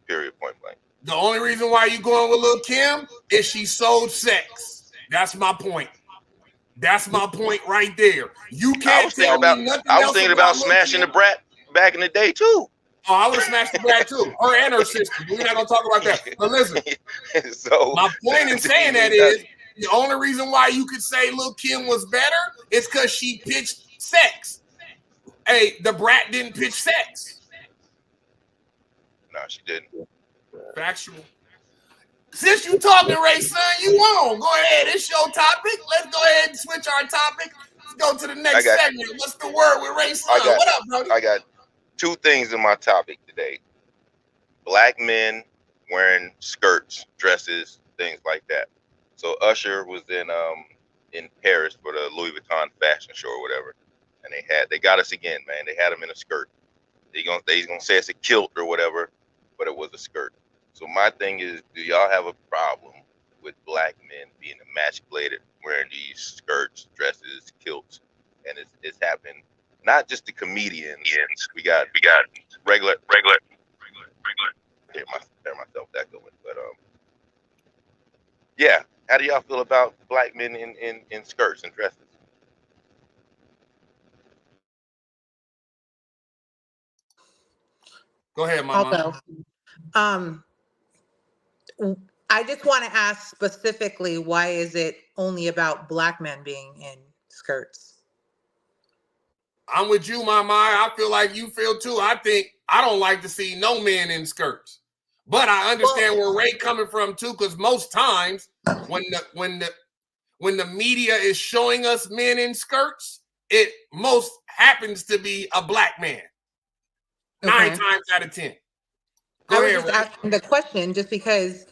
Period. Point blank. The only reason why you going with Lil' Kim is she sold sex. That's my point. That's my point right there. You can't tell me nothing else. I was thinking about smashing the Brat back in the day too. Oh, I would have smashed the Brat too. Her and her sister. We're not gonna talk about that. But listen, so my point in saying that is the only reason why you could say Lil' Kim was better is because she pitched sex. Hey, the Brat didn't pitch sex. No, she didn't. Factual. Since you talking, Ray son, you won. Go ahead. It's your topic. Let's go ahead and switch our topic. Let's go to the next segment. What's the word with Ray son? What up, brother? I got two things in my topic today. Black men wearing skirts, dresses, things like that. So Usher was in Paris for the Louis Vuitton fashion show or whatever, and they got us again, man. They had him in a skirt. He's gonna say it's a kilt or whatever, but it was a skirt. So my thing is, do y'all have a problem with black men being emasculated, wearing these skirts, dresses, kilts? And it's happening. Not just the comedians. We got regular. Hear myself that going, but yeah. How do y'all feel about black men in skirts and dresses? Go ahead, Mama. I'll go. I just want to ask specifically, why is it only about black men being in skirts? I'm with you, Mama. I feel like you feel too. I don't like to see no men in skirts, but I understand where Ray coming from too, because most times when the media is showing us men in skirts, it most happens to be a black man. Okay. 9 times out of 10. I was just asking the question just because,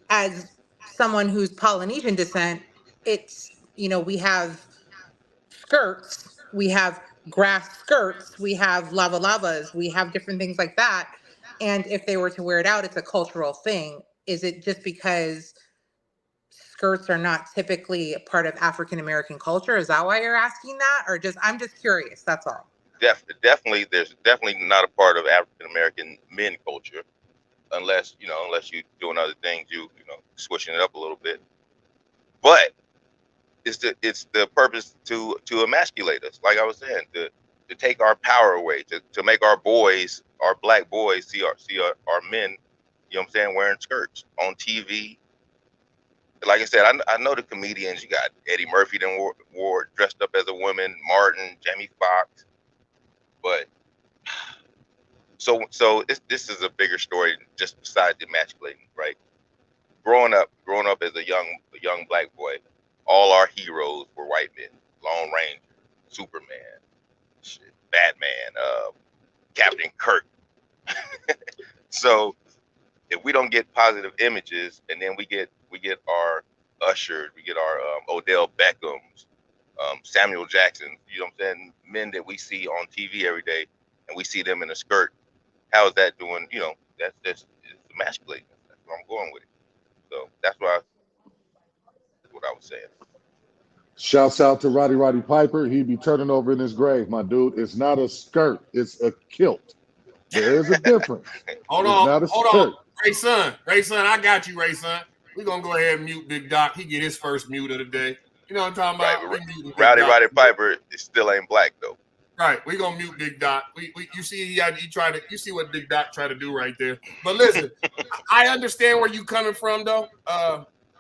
as someone who's Polynesian descent, it's, we have skirts, we have grass skirts, we have lava-lavas, we have different things like that. And if they were to wear it out, it's a cultural thing. Is it just because skirts are not typically a part of African-American culture? Is that why you're asking that? Or I'm just curious, that's all. Definitely, there's definitely not a part of African-American men culture. Unless you're doing other things, you switching it up a little bit. But it's the purpose to emasculate us, like I was saying, to take our power away, to make our black boys see our men, you know what I'm saying, wearing skirts on TV. Like I said, I know the comedians. You got Eddie Murphy then wore dressed up as a woman, Martin, Jamie Foxx, but. So this is a bigger story just besides the emasculating, right? Growing up as a young black boy, all our heroes were white men. Lone Ranger, Superman, Batman, Captain Kirk. So if we don't get positive images, and then we get our Usher, we get our Odell Beckhams, Samuel Jackson. You know what I'm saying? Men that we see on TV every day, and we see them in a skirt. How is that doing? You know, that's emasculating. That's where I'm going with it. So that's what I was saying. Shouts out to Roddy Piper. He be turning over in his grave, my dude. It's not a skirt, it's a kilt. There is a difference. Hold on. Ray Son, I got you, Ray Son. We're gonna go ahead and mute Big Doc. He get his first mute of the day. You know what I'm talking about? Right, Roddy Piper still ain't black though. Right, we gonna mute Big Doc. You see you see what Big Doc try to do right there. But listen, I understand where you coming from though,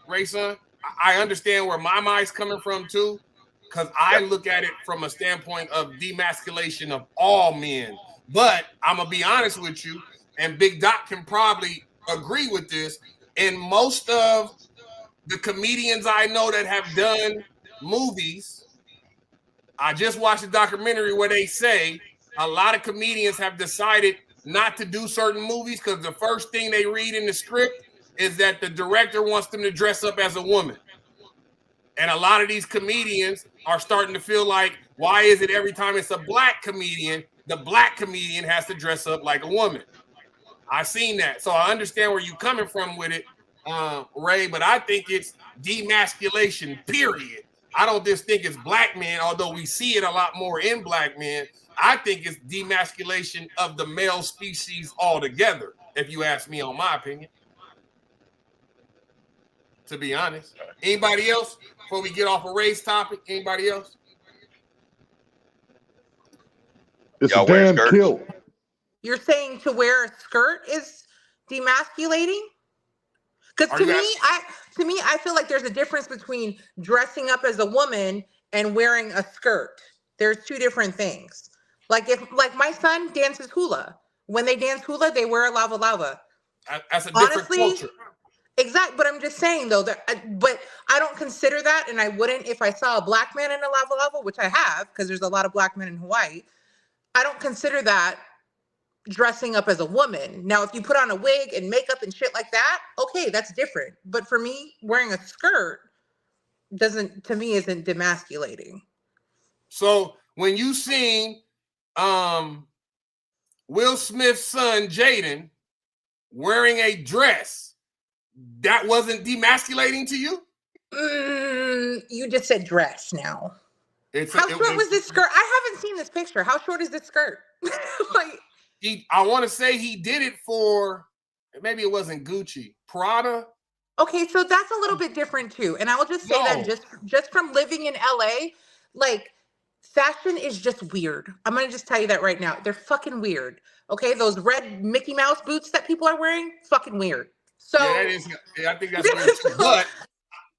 Ray Son. I understand where my mind's coming from too, because I look at it from a standpoint of demasculation of all men. But I'm gonna be honest with you, and Big Doc can probably agree with this. And most of the comedians I know that have done movies, I just watched a documentary where they say a lot of comedians have decided not to do certain movies because the first thing they read in the script is that the director wants them to dress up as a woman. And a lot of these comedians are starting to feel like, why is it every time it's a black comedian, the black comedian has to dress up like a woman? I've seen that. So I understand where you're coming from with it, Ray, but I think it's demasculation, period. I don't just think it's black men, although we see it a lot more in black men. I think it's demasculation of the male species altogether, if you ask me, on my opinion. To be honest. Anybody else before we get off a race topic? Anybody else? It's a damn kill. You're saying to wear a skirt is demasculating? Because to me, I feel like there's a difference between dressing up as a woman and wearing a skirt. There's two different things. Like my son dances hula. When they dance hula, they wear a lava. That's a different culture. Exactly, but I'm just saying though but I don't consider that, and I wouldn't if I saw a black man in a lava, which I have because there's a lot of black men in Hawaii. I don't consider that dressing up as a woman. Now, if you put on a wig and makeup and shit like that, okay, that's different. But for me, wearing a skirt isn't demasculating. So when you seen Will Smith's son Jaden wearing a dress, that wasn't demasculating to you? You just said dress now. How short was this skirt? I haven't seen this picture. How short is this skirt? I want to say he did it for, maybe it wasn't Gucci, Prada. Okay, so that's a little bit different too. And I will just say that just from living in LA, like fashion is just weird. I'm going to just tell you that right now. They're fucking weird. Okay, those red Mickey Mouse boots that people are wearing, fucking weird. So yeah, I think that's weird too. But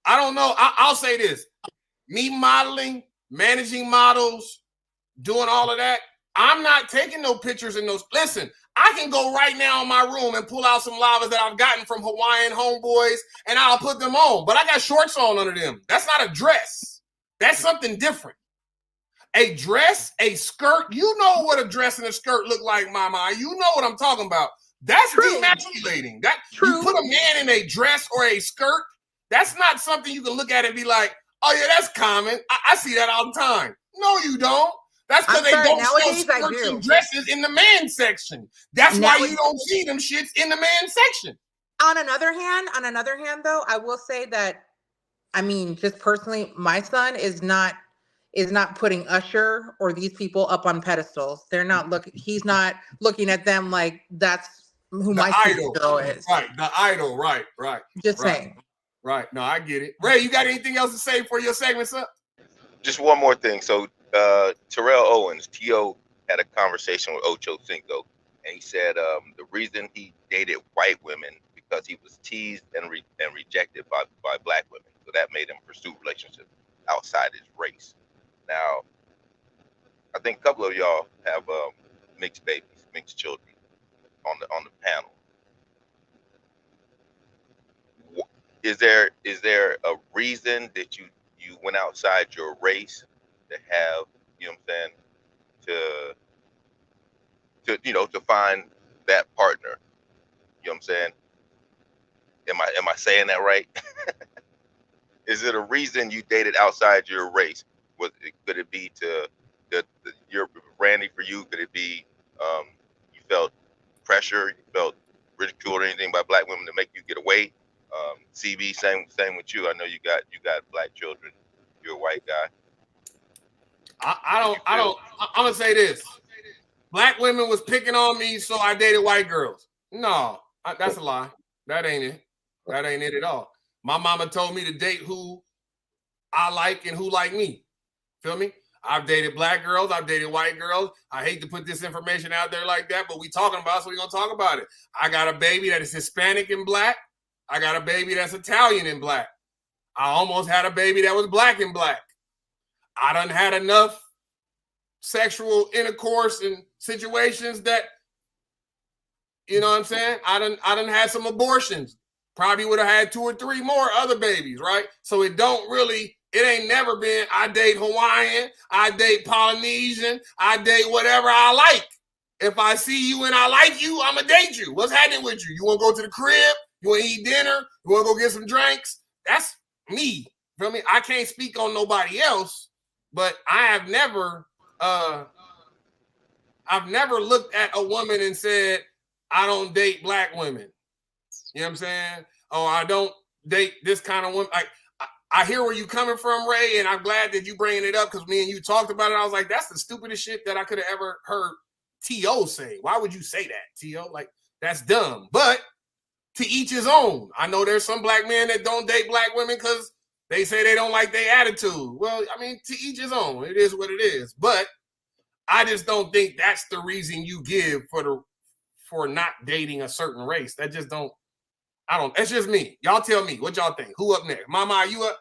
I don't know. I'll say this. Me modeling, managing models, doing all of that, I'm not taking no pictures in those. Listen, I can go right now in my room and pull out some lavas that I've gotten from Hawaiian homeboys, and I'll put them on. But I got shorts on under them. That's not a dress. That's something different. A dress, a skirt. You know what a dress and a skirt look like, mama. You know what I'm talking about. That's demasculating. You put a man in a dress or a skirt, that's not something you can look at and be like, oh yeah, that's common. I see that all the time. No, you don't. That's because they don't sell skirts and dresses in the man section. That's why you don't see them shits in the man section. On another hand, though, I will say that, I mean, just personally, my son is not putting Usher or these people up on pedestals. They're not looking. He's not looking at them like that's who my girl is. Right, the idol. Right. Just saying. Right. No, I get it. Ray, you got anything else to say for your segments up? Just one more thing. So Terrell Owens, T.O., had a conversation with Ocho Cinco, and he said the reason he dated white women because he was teased and rejected by black women. So that made him pursue relationships outside his race. Now, I think a couple of y'all have mixed babies, mixed children on the panel. Is there a reason that you went outside your race to have, you know what I'm saying, to find that partner? You know what I'm saying? Am I saying that right? is it a reason you dated outside your race? Could it be to your Randy for you? Could it be you felt pressure, you felt ridiculed or anything by black women to make you get away? CB, same with you. I know you got black children. You're a white guy. I'm gonna say this. Black women was picking on me, so I dated white girls. No, that's a lie. That ain't it. That ain't it at all. My mama told me to date who I like and who like me. Feel me? I've dated black girls. I've dated white girls. I hate to put this information out there like that, but we talking about it, so we're going to talk about it. I got a baby that is Hispanic and black. I got a baby that's Italian and black. I almost had a baby that was black and black. I done had enough sexual intercourse and situations that, you know what I'm saying? I done had some abortions. Probably would have had 2 or 3 more other babies, right? So it ain't never been, I date Hawaiian, I date Polynesian, I date whatever I like. If I see you and I like you, I'm going to date you. What's happening with you? You want to go to the crib? You want to eat dinner? You want to go get some drinks? That's me. Feel me? I can't speak on nobody else, but I have never looked at a woman and said, I don't date black women. You know what I'm saying? Oh, I don't date this kind of woman. Like, I hear where you coming from, Ray, and I'm glad that you bringing it up because me and you talked about it. I was like, that's the stupidest shit that I could have ever heard T.O. say. Why would you say that, T.O.? Like, that's dumb. But to each his own. I know there's some black men that don't date black women because they say they don't like their attitude. Well, I mean, to each his own. It is what it is. But I just don't think that's the reason you give for not dating a certain race. That just don't. It's just me. Y'all tell me what y'all think. Who up next? Mama, are you up?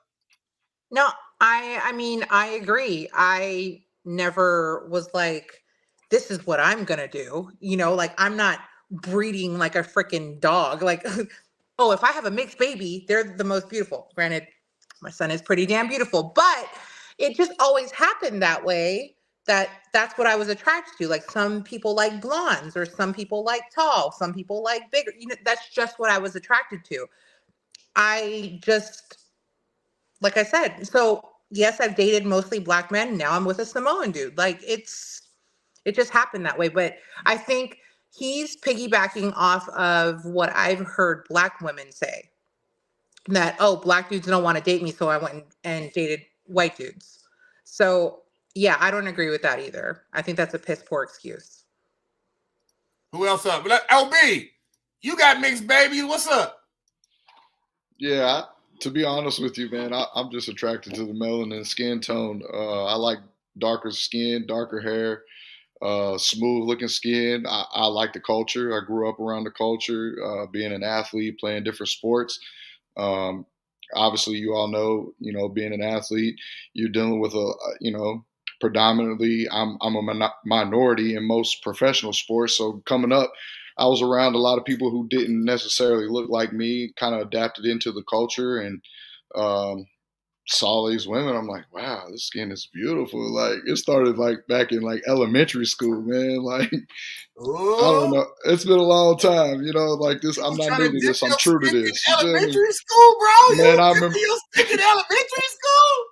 No, I mean, I agree. I never was like, this is what I'm going to do. You know, like I'm not breeding like a freaking dog. Like, oh, if I have a mixed baby, they're the most beautiful. Granted, my son is pretty damn beautiful, but it just always happened that way. That's what I was attracted to. Like some people like blondes or some people like tall, some people like bigger. You know, that's just what I was attracted to. I just, like I said, so yes, I've dated mostly black men. Now I'm with a Samoan dude. Like it just happened that way. But I think he's piggybacking off of what I've heard black women say that, oh, black dudes don't want to date me. So I went and dated white dudes. So yeah, I don't agree with that either. I think that's a piss poor excuse. Who else up? LB, you got mixed babies. What's up? Yeah, to be honest with you, man, I'm just attracted to the melanin skin tone. I like darker skin, darker hair, smooth looking skin. I like the culture. I grew up around the culture, being an athlete, playing different sports. Obviously, you all know, being an athlete, you're dealing with predominantly, I'm a minority in most professional sports. So coming up, I was around a lot of people who didn't necessarily look like me, kind of adapted into the culture and saw these women. I'm like, wow, this skin is beautiful. Like it started like back in like elementary school, man. Like, I don't know. It's been a long time, like this. I'm not new to this. I'm true to this. Elementary school, bro. Man, I remember you stick in elementary school.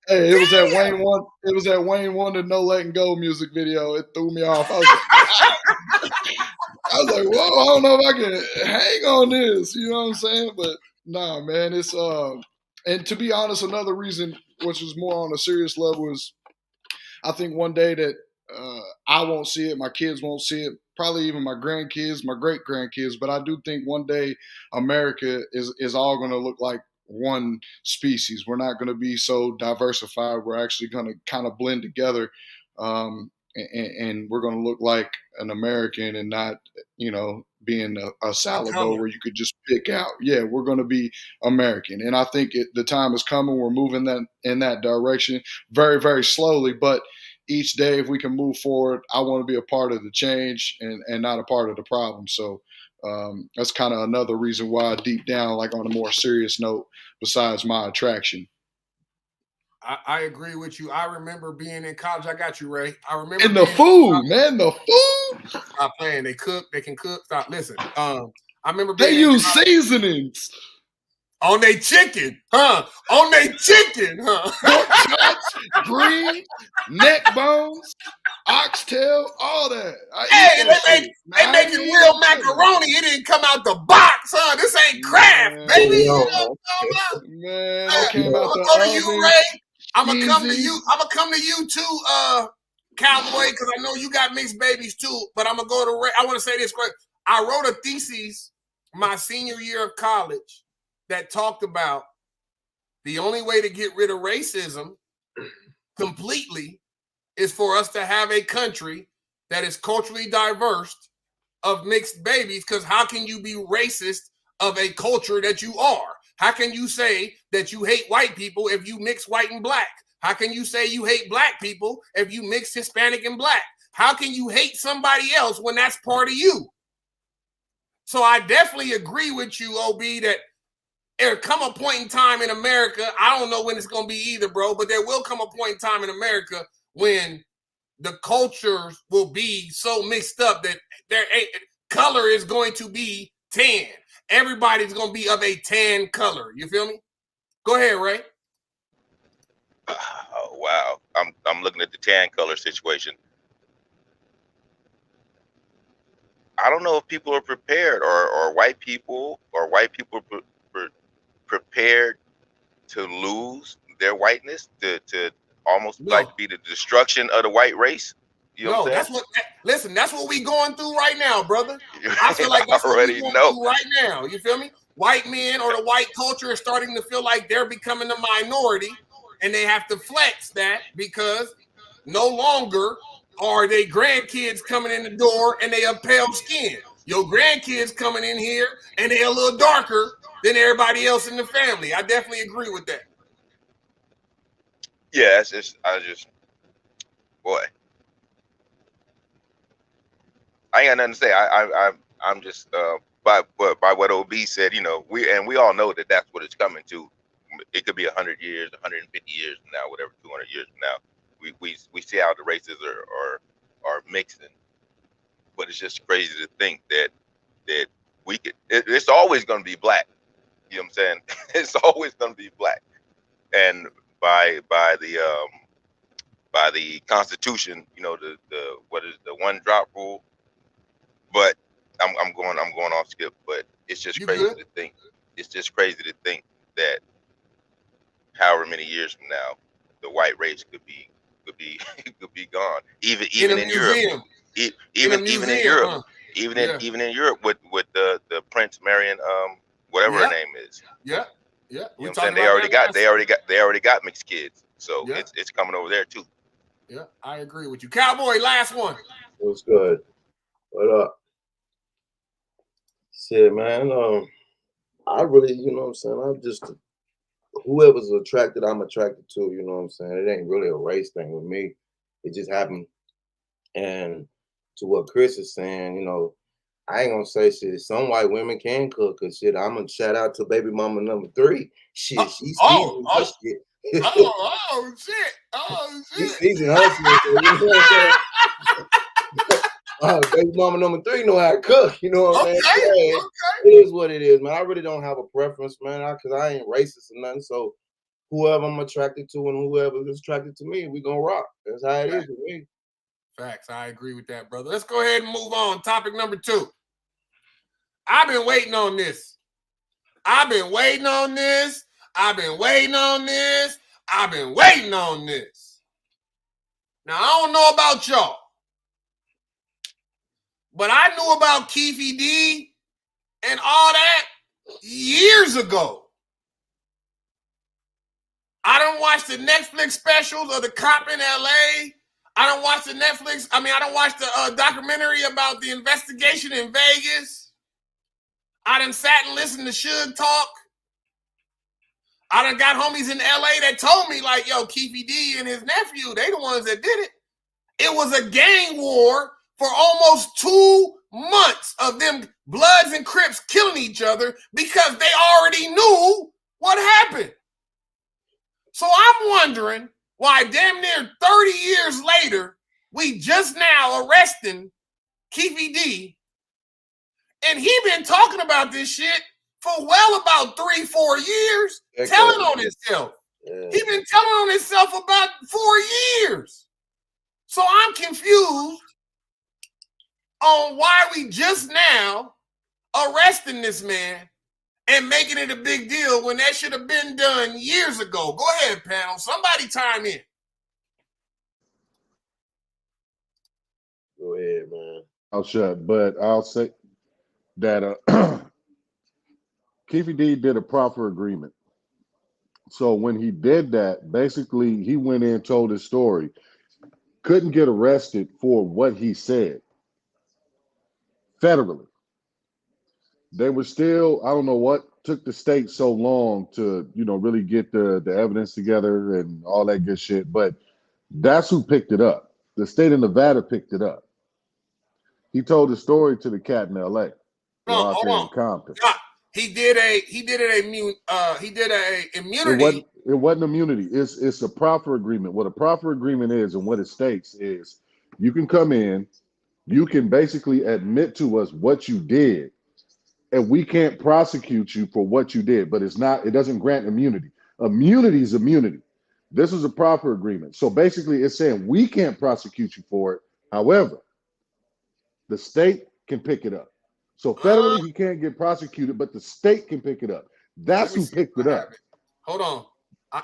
Hey, it was that Wayne one. It was that Wayne Wonder "No Letting Go" music video. It threw me off. I was like, whoa, I don't know if I can hang on this. You know what I'm saying? But nah, man, it's and to be honest, another reason, which is more on a serious level, is I think one day that I won't see it, my kids won't see it, probably even my grandkids, my great grandkids. But I do think one day America is all going to look like one species. We're not going to be so diversified. We're actually going to kind of blend together, and we're going to look like an American and not, being a salad bowl where you could just pick out. Yeah, we're going to be American, and I think the time is coming. We're moving in that direction very, very slowly, but each day, if we can move forward, I want to be a part of the change and not a part of the problem. So that's kind of another reason why deep down, like on a more serious note, besides my attraction. I agree with you. I remember being in college. I got you, Ray. I remember. And the food, man, the food. Stop playing. They cook. They can cook. Stop. Listen. I remember they use seasonings. On they chicken, huh? On they chicken, huh? Pork chops, greens, neck bones, oxtail, all that. Hey, they making real macaroni. It didn't come out the box, huh? This ain't craft, baby. You know what I'm talking about? Man, that came I'm out gonna the go to you, oven. Ray. I'm gonna come to Easy. you. I'm gonna come to you too, Cowboy, because I know you got mixed babies too. But I'm gonna go to Ray. I want to say this quick. I wrote a thesis my senior year of college that talked about the only way to get rid of racism completely is for us to have a country that is culturally diverse of mixed babies. Because how can you be racist of a culture that you are? How can you say that you hate white people if you mix white and black? How can you say you hate black people if you mix Hispanic and black? How can you hate somebody else when that's part of you? So I definitely agree with you, OB, that there come a point in time in America, I don't know when it's going to be either, bro, but there will come a point in time in America when the cultures will be so mixed up that their color is going to be tan. Everybody's going to be of a tan color. You feel me? Go ahead, Ray. Oh, wow. I'm looking at the tan color situation. I don't know if people are prepared or white people prepared to lose their whiteness to almost like be the destruction of the white race. You know what I'm saying? That's what we going through right now, brother. I feel like that's what we going through right now. You feel me? White men or the white culture is starting to feel like they're becoming the minority, and they have to flex that because no longer are they grandkids coming in the door and they have pale skin. Your grandkids coming in here and they're a little darker than everybody else in the family. I definitely agree with that. Yeah, boy, I ain't got nothing to say. I'm just by what OB said, you know, we all know that that's what it's coming to. It could be 100 years, 150 years from now, whatever, 200 years from now. We see how the races are mixing, but it's just crazy to think that we could. It's always going to be black. You know what I'm saying? It's always going to be black, and by the Constitution, you know, the what is the one drop rule. But I'm going off skip. But it's just crazy to think. It's just crazy to think that however many years from now, the white race could be gone. Even in Europe, even in Europe, even in Europe with the Prince Marion, whatever her name is. Yeah. You know what I'm saying? They already got mixed kids. So it's coming over there too. Yeah, I agree with you. Cowboy, last one. What's good? What up? Shit, man. I really, you know what I'm saying? I'm just whoever's attracted, I'm attracted to, you know what I'm saying? It ain't really a race thing with me. It just happened. And to what Chris is saying, you know, I ain't gonna say shit. Some white women can cook and shit. I'm gonna shout out to baby mama number 3. Shit, she's seasoned her shit. Oh shit. She's seasoned her shit. So, you know what I'm saying? Baby mama number 3 know how to cook. You know what I'm saying? It is what it is, man. I really don't have a preference, man, because I ain't racist or nothing. So whoever I'm attracted to and whoever is attracted to me, we gonna rock. That's how it is with me. Facts. I agree with that, brother. Let's go ahead and move on. Topic number 2. I've been waiting on this. I've been waiting on this. Now, I don't know about y'all, but I knew about Keefe D and all that years ago. I don't watch the Netflix specials of The Cop in LA. I don't watch the documentary about the investigation in Vegas. I done sat and listened to Suge talk. I done got homies in LA that told me, like, yo, Keefe D and his nephew, they the ones that did it. It was a gang war for almost 2 months of them Bloods and Crips killing each other because they already knew what happened. So I'm wondering why damn near 30 years later, we just now arresting Keefe D, and he been talking about this shit for well about 3-4 years, telling on himself. Yeah. He been telling on himself about 4 years. So I'm confused on why we just now arresting this man and making it a big deal when that should have been done years ago. Go ahead, panel. Somebody chime in. Go ahead, man. I'll shut, but I'll say that Keefe D did a proper agreement. So when he did that, basically he went in, told his story, couldn't get arrested for what he said federally. They were still, I don't know what took the state so long to, really get the evidence together and all that good shit, but that's who picked it up. The state of Nevada picked it up. He told the story to the cat in LA. Hold on. Compton. He did a immunity. It wasn't immunity. It's a proper agreement. What a proper agreement is and what it states is you can come in, you can basically admit to us what you did, and we can't prosecute you for what you did, but it doesn't grant immunity. Immunity is immunity. This is a proper agreement. So basically it's saying we can't prosecute you for it. However, the state can pick it up. So federally, he can't get prosecuted, but the state can pick it up. That's who picked it up. Hold on.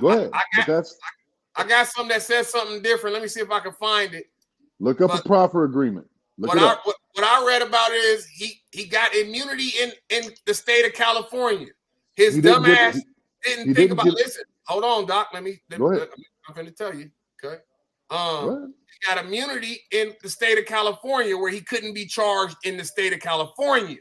Go ahead. I got something that says something different. Let me see if I can find it. Look up a proper agreement. What I read about it is he got immunity in the state of California. His dumbass didn't think about. Listen, hold on, Doc. Go ahead. I'm going to tell you. Okay. He got immunity in the state of California where he couldn't be charged in the state of California.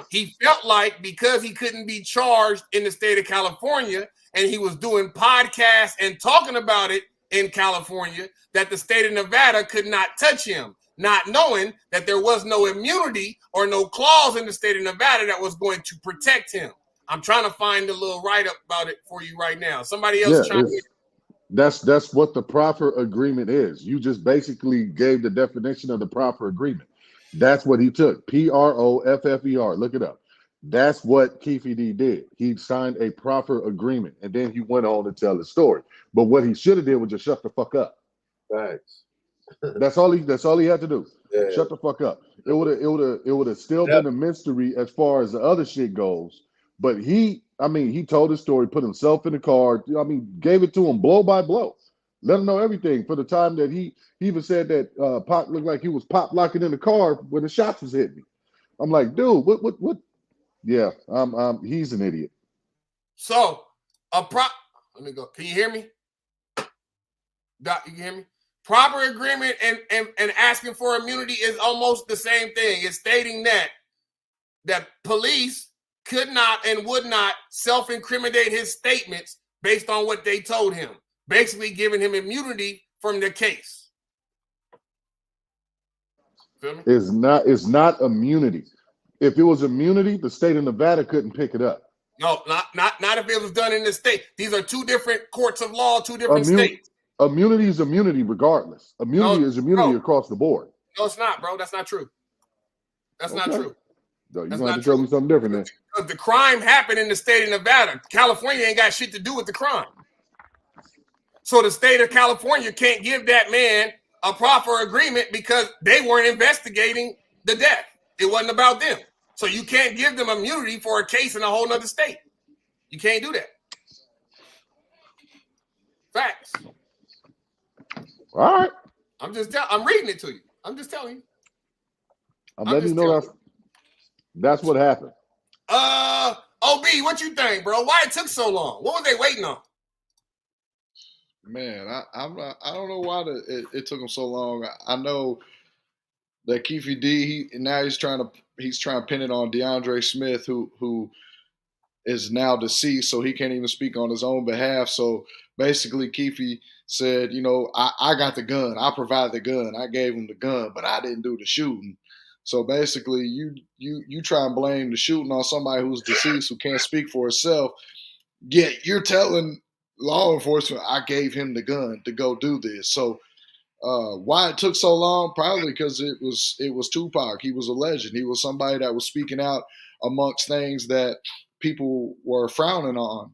He felt like because he couldn't be charged in the state of California and he was doing podcasts and talking about it in California, that the state of Nevada could not touch him, not knowing that there was no immunity or no clause in the state of Nevada that was going to protect him. I'm trying to find a little write-up about it for you right now. Somebody else chime in. That's what the proper agreement is. You just basically gave the definition of the proper agreement. That's what he took. PROFFER. Look it up. That's what Keefe D did. He signed a proper agreement, and then he went on to tell the story. But what he should have did was just shut the fuck up. Thanks. That's all he had to do. Yeah. Shut the fuck up. It would have still been a mystery as far as the other shit goes. But he told his story, put himself in the car. Gave it to him blow by blow. Let him know everything. For the time that he even said that Pac looked like he was pop locking in the car when the shots was hitting me. I'm like, dude, what? Yeah, he's an idiot. So let me go. Can you hear me? Doc, you can hear me? Proper agreement and asking for immunity is almost the same thing. It's stating that police could not and would not self-incriminate his statements based on what they told him, basically giving him immunity from the case. Feel me? It's not immunity. If it was immunity, the state of Nevada couldn't pick it up. No, not if it was done in the state. These are two different courts of law, two different states. Immunity is immunity regardless. Immunity is immunity across the board. No, it's not, bro. That's not true. That's not true. No, you're going to have to tell me something different then. Because the crime happened in the state of Nevada. California ain't got shit to do with the crime. So the state of California can't give that man a proper agreement because they weren't investigating the death. It wasn't about them. So you can't give them immunity for a case in a whole nother state. You can't do that. Facts. All right. I'm reading it to you. I'm just telling you. I'm letting you know that's what happened. OB, what you think, bro? Why it took so long? What were they waiting on? Man, I don't know why it took him so long. I know that Keefe D, he's trying to pin it on DeAndre Smith, who is now deceased, so he can't even speak on his own behalf. So basically, Keefe said, I got the gun, I provided the gun, I gave him the gun, but I didn't do the shooting. So basically, you try and blame the shooting on somebody who's deceased who can't speak for himself. Yet you're telling law enforcement, I gave him the gun to go do this. So why it took so long? Probably because it was Tupac. He was a legend. He was somebody that was speaking out amongst things that people were frowning on.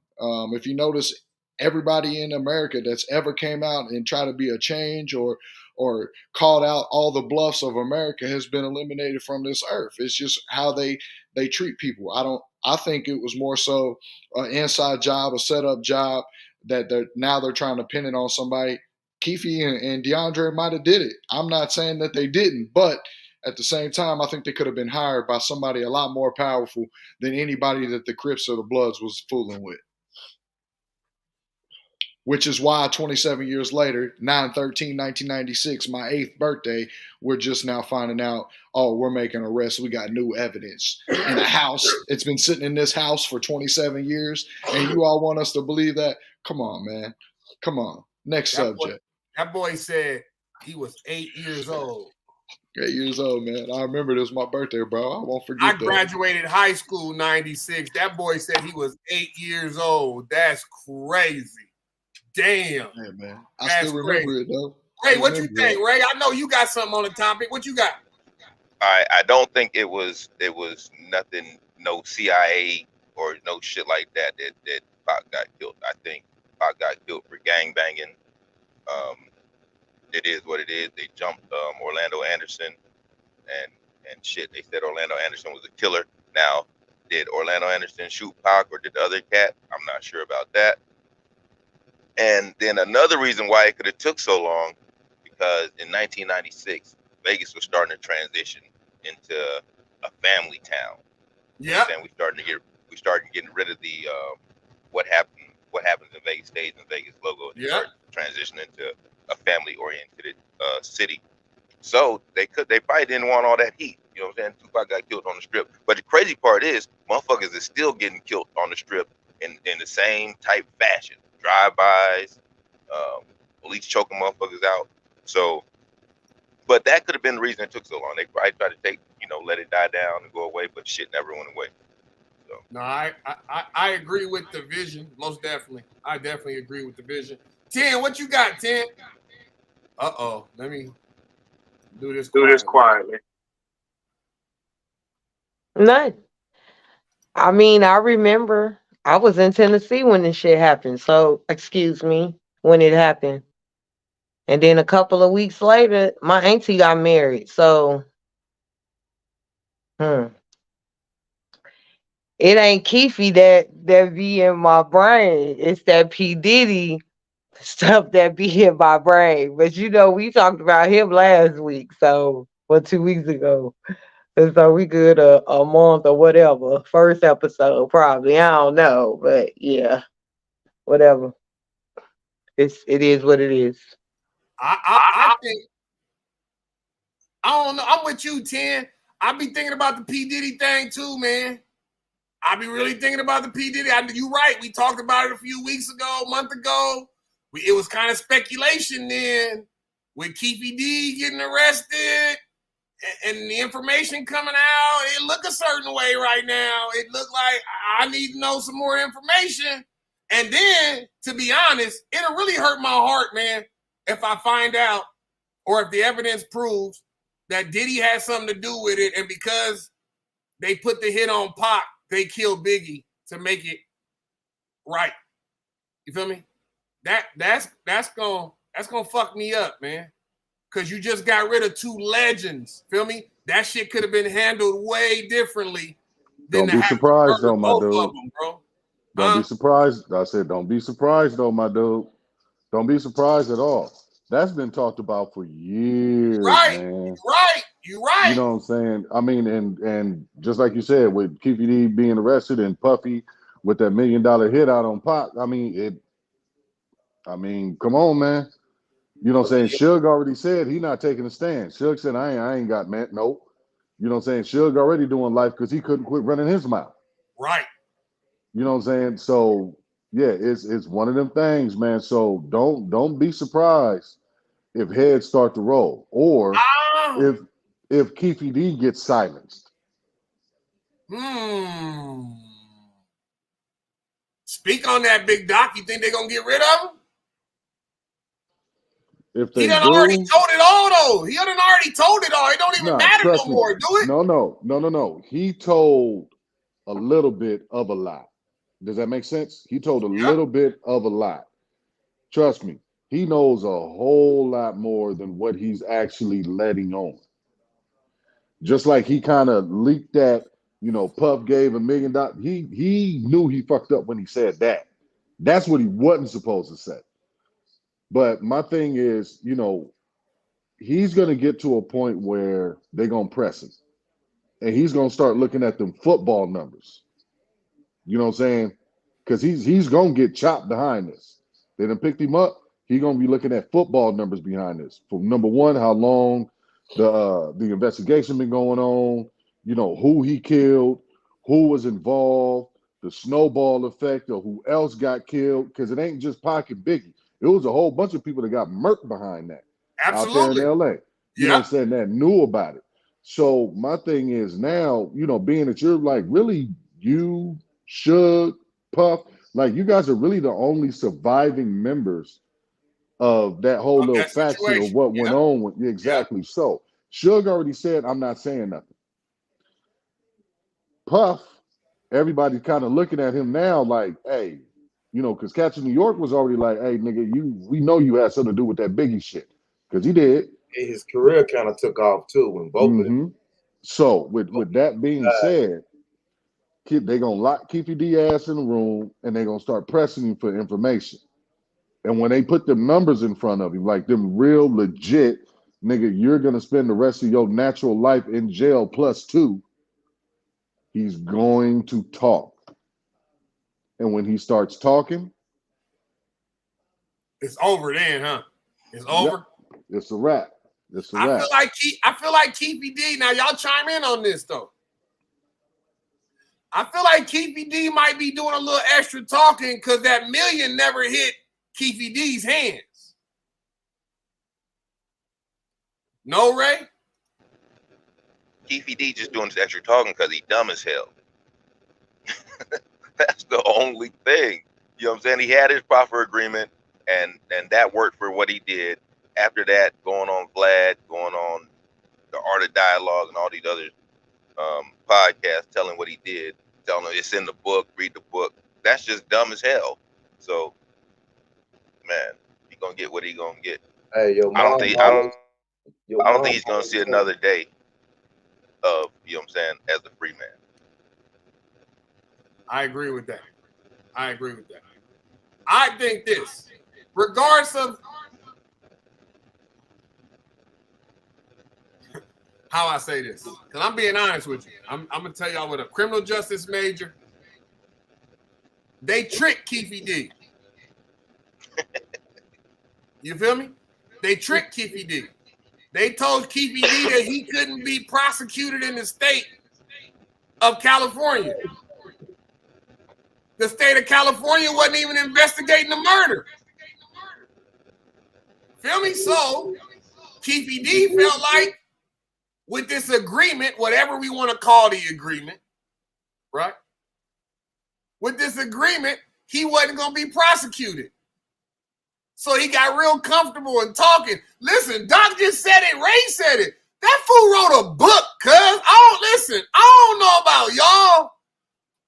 If you notice, everybody in America that's ever came out and tried to be a change or called out all the bluffs of America has been eliminated from this earth. It's just how they treat people. I think it was more so an inside job, a setup job that they're trying to pin it on somebody. Keefe and DeAndre might have did it. I'm not saying that they didn't, but at the same time, I think they could have been hired by somebody a lot more powerful than anybody that the Crips or the Bloods was fooling with. Which is why 27 years later, 9/13/1996, my 8th birthday, we're just now finding out, oh, we're making arrests. We got new evidence in a house. It's been sitting in this house for 27 years, and you all want us to believe that? Come on, man. Come on. Next subject. That boy said he was 8 years old. 8 years old, man. I remember this was my birthday, bro. I won't forget that. I graduated high school 96. That boy said he was 8 years old. That's crazy. Damn. Yeah, man. I still remember it, though. Ray, what you think, Ray? I know you got something on the topic. What you got? I don't think it was nothing, no CIA or no shit like that Pac got killed. I think Pac got killed for gang banging. It is what it is. They jumped Orlando Anderson and shit. They said Orlando Anderson was a killer. Now, did Orlando Anderson shoot Pac or did the other cat? I'm not sure about that. And then another reason why it could have took so long, because in 1996, Vegas was starting to transition into a family town. Yeah. And we started getting rid of the what happens in Vegas stays in Vegas logo. And started transitioning into a family oriented city. So they probably didn't want all that heat. You know what I'm saying? Tupac got killed on the strip. But the crazy part is motherfuckers is still getting killed on the strip in the same type fashion. Drive-bys, police choking motherfuckers out. So, but that could have been the reason it took so long. They probably tried to let it die down and go away, but shit never went away. So. No, I agree with the vision, most definitely. I definitely agree with the vision. 10, what you got, 10? Uh-oh, let me do this quietly. None. I mean, I remember I was in Tennessee when this shit happened. So, excuse me, when it happened. And then a couple of weeks later, my auntie got married. So, it ain't Keefe that be in my brain. It's that P. Diddy stuff that be in my brain. But we talked about him last week. So, 2 weeks ago. And so we good a month or whatever. First episode, probably. I don't know. But yeah, whatever. It is what it is. I think, I don't know. I'm with you, 10. I be thinking about the P. Diddy thing too, man. I be really thinking about the P. Diddy. You're right. We talked about it a few weeks ago, a month ago. It was kind of speculation then with Keefe D getting arrested. And the information coming out, it look a certain way right now. It look like I need to know some more information. And then, to be honest, it'll really hurt my heart, man, if I find out or if the evidence proves that Diddy had something to do with it. And because they put the hit on Pac, they killed Biggie to make it right. You feel me? That's gonna fuck me up, man. Because you just got rid of two legends. Feel me? That shit could have been handled way differently. Don't be surprised, though, my dude. Them, bro. Don't be surprised. I said, don't be surprised, though, my dude. Don't be surprised at all. That's been talked about for years, man. You're right. You know what I'm saying? I mean, and just like you said, with Keefe D being arrested and Puffy with that $1 million hit out on Pac, I mean, come on, man. You know what I'm saying? Suge already said he not taking a stand. Suge said, I ain't got man. Nope. You know what I'm saying? Suge already doing life because he couldn't quit running his mouth. Right. You know what I'm saying? So yeah, it's one of them things, man. So don't be surprised if heads start to roll or if Keefe D gets silenced. Speak on that, Big Doc. You think they're gonna get rid of him? If they he done already told it all, though. He done already told it all. It don't even matter no more, do it? No. He told a little bit of a lie. Does that make sense? He told a little bit of a lie. Trust me, he knows a whole lot more than what he's actually letting on. Just like he kind of leaked that, Puff gave $1 million. He knew he fucked up when he said that. That's what he wasn't supposed to say. But my thing is, he's going to get to a point where they're going to press him. And he's going to start looking at them football numbers. You know what I'm saying? Because he's going to get chopped behind this. They done picked him up. He's going to be looking at football numbers behind this. For number one, how long the investigation been going on, who he killed, who was involved, the snowball effect of who else got killed. Because it ain't just Pac and Biggie. It was a whole bunch of people that got murked behind that. Absolutely. Out there in LA. You know what I'm saying? That knew about it. So my thing is now, being that you're like, really, you, Suge, Puff, like you guys are really the only surviving members of that whole little faction of what went on with exactly. So Suge already said, I'm not saying nothing. Puff, everybody's kind of looking at him now like, hey, because Catch in New York was already like, hey, nigga, we know you had something to do with that Biggie shit. Because he did. His career kind of took off too when both of them. So with that being said, they're gonna lock Keefe D ass in the room and they're gonna start pressing him for information. And when they put them numbers in front of him, like them real legit, nigga, you're gonna spend the rest of your natural life in jail +2. He's going to talk. And when he starts talking, it's over then, huh? It's over. Yep. It's a wrap. It's a wrap. I feel like Keefe D. Now y'all chime in on this though. I feel like Keefe D might be doing a little extra talking because that $1 million never hit Keefe D's hands. No, Ray? Keefe D just doing this extra talking because he dumb as hell. That's the only thing. You know what I'm saying? He had his proffer agreement and that worked for what he did. After that, going on Vlad, going on the Art of Dialogue and all these other podcasts telling what he did, telling him it's in the book, read the book. That's just dumb as hell. So, man, he gonna get what he gonna get. Hey, I don't think he's gonna see another day of, you know what I'm saying, as a free man. I agree with that. I think this, regardless of how I say this, because I'm being honest with you. I'm going to tell y'all with a criminal justice major, they tricked Keefe D. You feel me? They tricked Keefe D. They told Keefe D that he couldn't be prosecuted in the state of California. The state of California wasn't even investigating the murder. Feel me? So Keefe D felt like with this agreement, whatever we want to call the agreement, right? With this agreement, he wasn't going to be prosecuted. So he got real comfortable in talking. Listen, Doc just said it. Ray said it. That fool wrote a book, cuz. I don't know about y'all,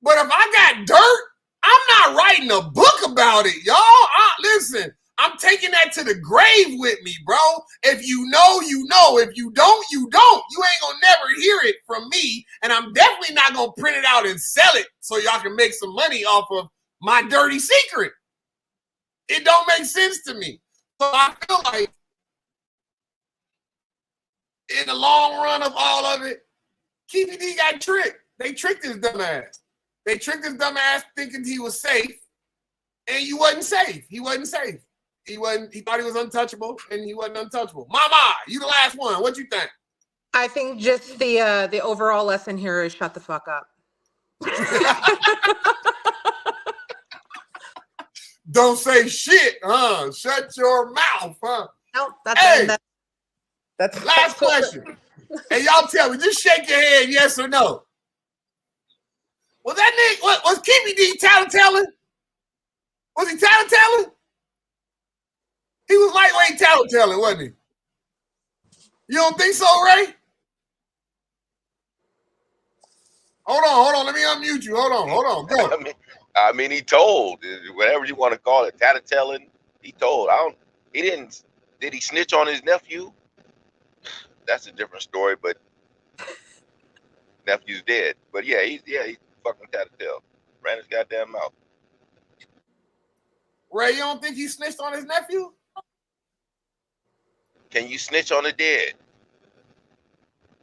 but if I got dirt, I'm not writing a book about it, y'all. Listen, I'm taking that to the grave with me, bro. If you know, you know. If you don't, you don't. You ain't gonna never hear it from me, and I'm definitely not gonna print it out and sell it so y'all can make some money off of my dirty secret. It don't make sense to me. So I feel like in the long run of all of it, Keefe D got tricked. They tricked his dumb ass. They tricked his dumb ass thinking he was safe, and he wasn't safe. He wasn't safe. He thought he was untouchable, and he wasn't untouchable. Mama, you the last one. What you think? I think just the overall lesson here is shut the fuck up. Don't say shit, huh? Shut your mouth, huh? No, that's last question. And y'all tell me, just shake your head, yes or no. Was that nigga, was Keefe D tattling? Was he tattling? He was lightweight tattling, wasn't he? You don't think so, Ray? Hold on. Let me unmute you. Hold on. Go. I mean, he told, whatever you want to call it, tattletelling. He told. He didn't. Did he snitch on his nephew? That's a different story. But nephew's dead. But yeah, he's fucking tattletale. Ran his goddamn mouth. Ray, you don't think he snitched on his nephew? Can you snitch on the dead?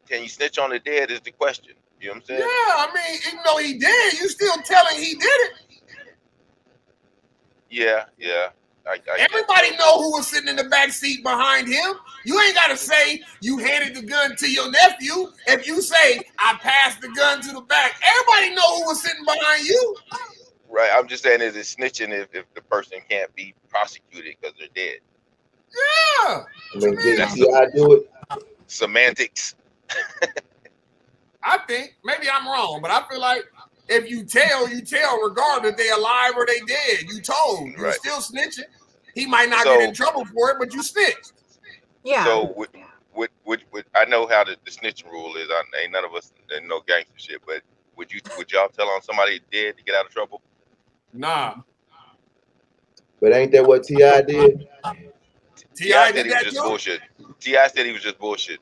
Can you snitch on the dead is the question. You know what I'm saying? Yeah, I mean, even though he did, you still telling he did it. Yeah. Everybody know who was sitting in the back seat behind him. You ain't got to say you handed the gun to your nephew. If you say, I passed the gun to the back, everybody know who was sitting behind you. Right. I'm just saying, is it snitching if the person can't be prosecuted because they're dead? Yeah. I mean, did T.I. do it? Semantics. I think, maybe I'm wrong, but I feel like if you tell regardless if they alive or they dead. You told. You're still snitching. He might not get in trouble for it, but you snitched. Yeah. So would I know how the snitching rule is. Ain't none of us no gangster shit, but would y'all tell on somebody dead to get out of trouble? Nah. But ain't that what T.I. did? T.I. said he was just bullshit. T.I. said he was just bullshit.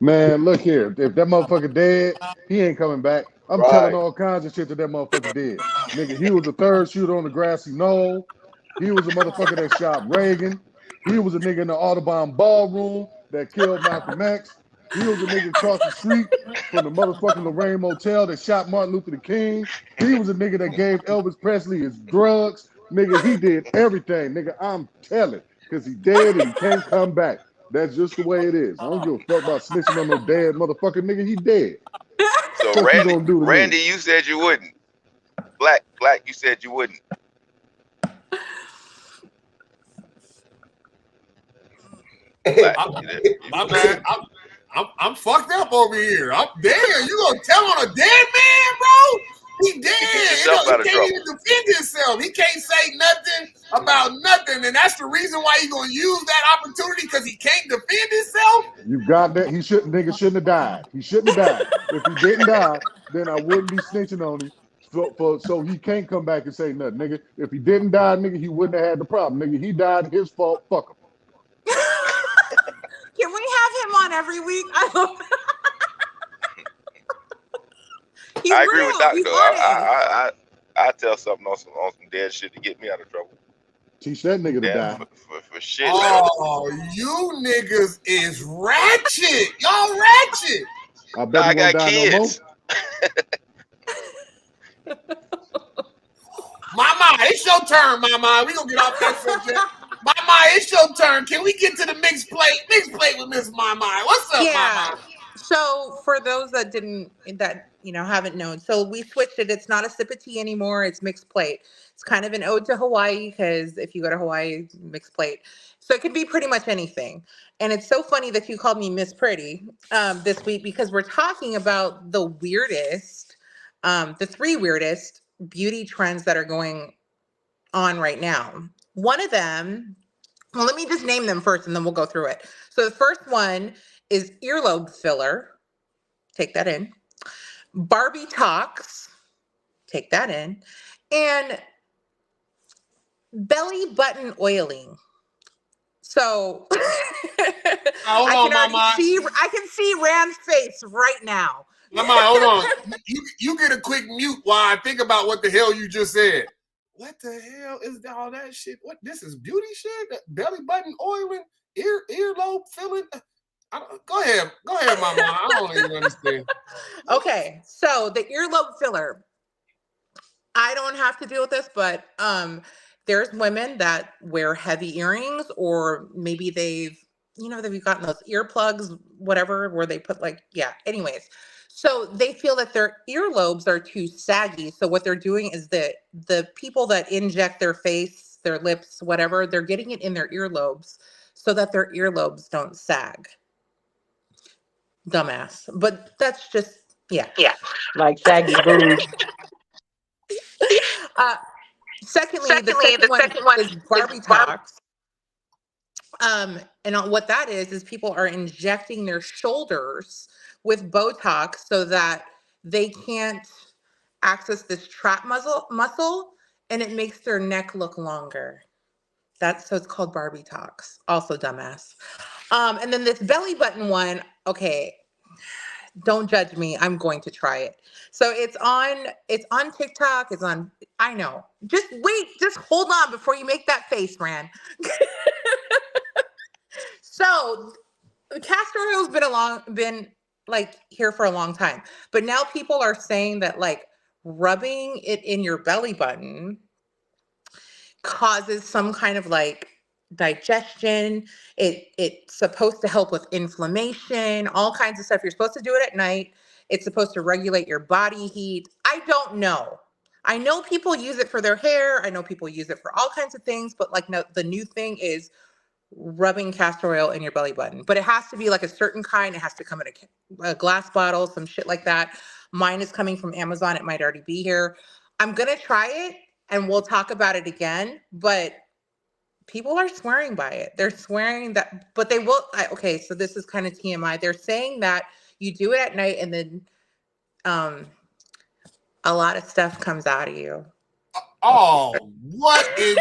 Man, look here. If that motherfucker dead, he ain't coming back. I'm telling all kinds of shit that motherfucker did. Nigga, he was the third shooter on the grassy knoll. He was a motherfucker that shot Reagan. He was a nigga in the Audubon ballroom that killed Malcolm X. He was a nigga across the street from the motherfucking Lorraine Motel that shot Martin Luther King. He was a nigga that gave Elvis Presley his drugs. Nigga, he did everything. Nigga, I'm telling. Because he dead and he can't come back. That's just the way it is. I don't give a fuck about snitching on no dead motherfucker. Nigga, he dead. So Randy, you said you wouldn't. Black, you said you wouldn't. Black, my bad. I'm fucked up over here. I'm dead. You gonna tell on a dead man, bro? He dead. He can't even defend himself. He can't say nothing about nothing, and that's the reason why he's gonna use that opportunity because he can't defend himself. You got that? Nigga shouldn't have died. He shouldn't have died. If he didn't die, then I wouldn't be snitching on him. So he can't come back and say nothing, nigga. If he didn't die, nigga, he wouldn't have had the problem, nigga. He died, his fault. Fuck him. Can we have him on every week? I agree with Doc though. I tell something on some dead shit to get me out of trouble. Teach that nigga to die. For shit. Oh, you niggas is ratchet. Y'all ratchet. I bet I got kids. No Mama, it's your turn, Mama. We gonna get off that subject. Mama, it's your turn. Can we get to the mixed plate? Mixed plate with Miss Mama. What's up, Mama? So for those that haven't known, so we switched it. It's not a sip of tea anymore. It's mixed plate. It's kind of an ode to Hawaii because if you go to Hawaii, mixed plate. So it could be pretty much anything. And it's so funny that you called me Miss Pretty this week because we're talking about the weirdest, the three weirdest beauty trends that are going on right now. One of them, well, let me just name them first and then we'll go through it. So the first one is earlobe filler. Take that in. Barbie talks. Take that in. And belly button oiling. So I can see Rand's face right now. Mama, hold on. You get a quick mute while I think about what the hell you just said. What the hell is all that shit? What, this is beauty shit? Belly button oiling, earlobe filling. Go ahead, Mama. I don't even understand. Okay, so the earlobe filler. I don't have to deal with this, but there's women that wear heavy earrings, or maybe they've gotten those earplugs, whatever, where they put anyways. So they feel that their earlobes are too saggy. So what they're doing is the people that inject their face, their lips, whatever, they're getting it in their earlobes so that their earlobes don't sag. Dumbass. But that's just, yeah. Like saggy boobs. Secondly, the second one is Barbie talks. And what that is people are injecting their shoulders with Botox so that they can't access this trap muscle, and it makes their neck look longer. So it's called Barbie Talks. Also dumbass. And then this belly button one, okay, don't judge me. I'm going to try it. So it's on TikTok. I know. Just wait, just hold on before you make that face, Fran. So castor oil's been like here for a long time, but now people are saying that like rubbing it in your belly button causes some kind of like digestion. It's supposed to help with inflammation, all kinds of stuff. You're supposed to do it at night. It's supposed to regulate your body heat. I don't know. I know people use it for their hair. I know people use it for all kinds of things, but like no, the new thing is rubbing castor oil in your belly button, but it has to be like a certain kind. It has to come in a glass bottle, some shit like that. Mine is coming from Amazon. It might already be here. I'm going to try it and we'll talk about it again, but people are swearing by it. They're swearing that, but they will. Okay. So this is kind of TMI. They're saying that you do it at night and then, a lot of stuff comes out of you. Oh, what is...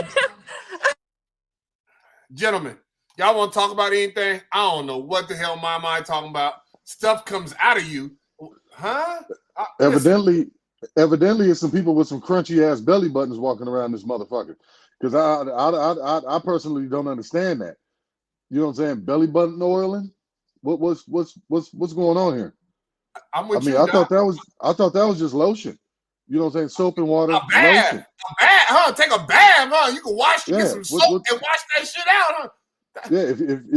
Gentlemen, y'all want to talk about anything? I don't know what the hell my mind talking about. Stuff comes out of you. Huh? Evidently, it's some people with some crunchy ass belly buttons walking around this motherfucker. Because I personally don't understand that. You know what I'm saying? Belly button oiling? What's going on here? I'm with you. I thought that was just lotion. You know what I'm saying? Soap and water, lotion. A bath, huh? Take a bath, huh? You can wash, get some soap and wash that shit out, huh? Yeah,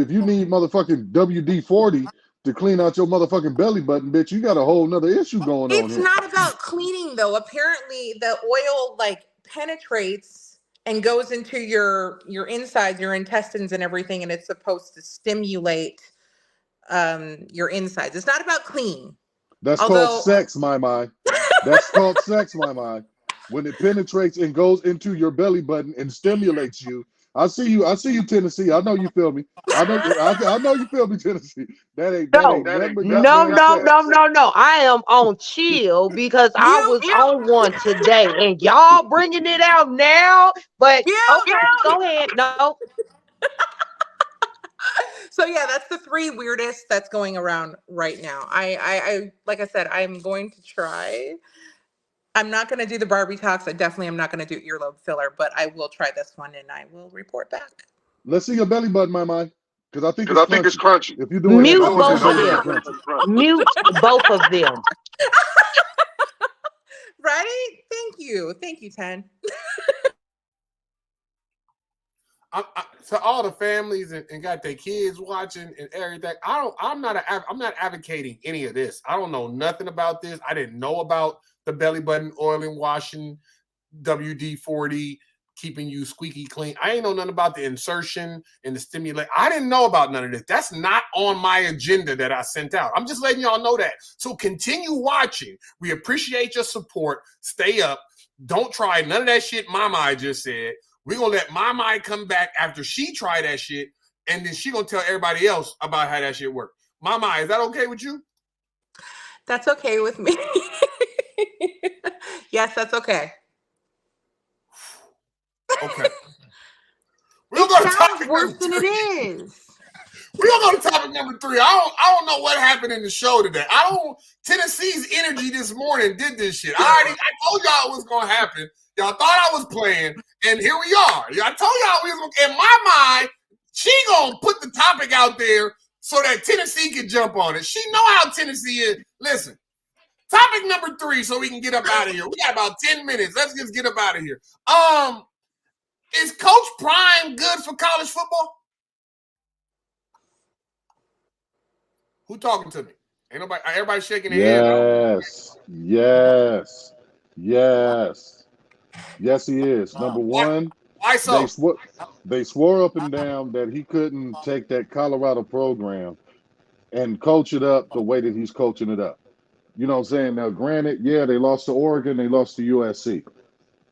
if you need motherfucking WD-40 to clean out your motherfucking belly button, bitch, you got a whole nother issue going on here. It's not about cleaning though. Apparently the oil like penetrates and goes into your insides, your intestines and everything, and it's supposed to stimulate your insides. It's not about clean. That's called sex, my. That's called sex, my. When it penetrates and goes into your belly button and stimulates you. I see you, Tennessee. I know you feel me. I know you feel me, Tennessee. That ain't No. I am on chill because I was on one today, and y'all bringing it out now. But okay, go ahead. No. So yeah, that's the 3 weirdest that's going around right now. I like I said, I'm going to try. I'm not going to do the Barbie Talks. I definitely am not going to do earlobe filler, but I will try this one and I will report back. Let's see your belly button, my. Because I think it's crunchy. If you're doing mute both of them. Mute both of them. Right? Thank you, 10. To all the families and got their kids watching and everything, I'm not advocating any of this. I don't know nothing about this. I didn't know about the belly button oiling, washing, WD-40, keeping you squeaky clean. I ain't know nothing about the insertion and the stimulate. I didn't know about none of this. That's not on my agenda that I sent out. I'm just letting y'all know that. So continue watching. We appreciate your support. Stay up. Don't try none of that shit Mama just said. We're going to let Mama come back after she tried that shit, and then she going to tell everybody else about how that shit worked. Mama, is that okay with you? That's okay with me. Yes, that's okay. Okay. We're going to topic worse than it is. We're going to go to topic number 3. I don't know what happened in the show today. Tennessee's energy this morning did this shit. I told y'all it was going to happen. Y'all thought I was playing, and here we are. I told y'all we was in my mind, she going to put the topic out there so that Tennessee can jump on it. She know how Tennessee is. Listen, topic number 3 so we can get up out of here. We got about 10 minutes. Let's just get up out of here. Is Coach Prime good for college football? Who talking to me? Ain't nobody. Everybody shaking their head. Yes, he is. Number one, why so? They swore up and down that he couldn't take that Colorado program and coach it up the way that he's coaching it up. You know what I'm saying? Now, granted, yeah, they lost to Oregon, they lost to USC.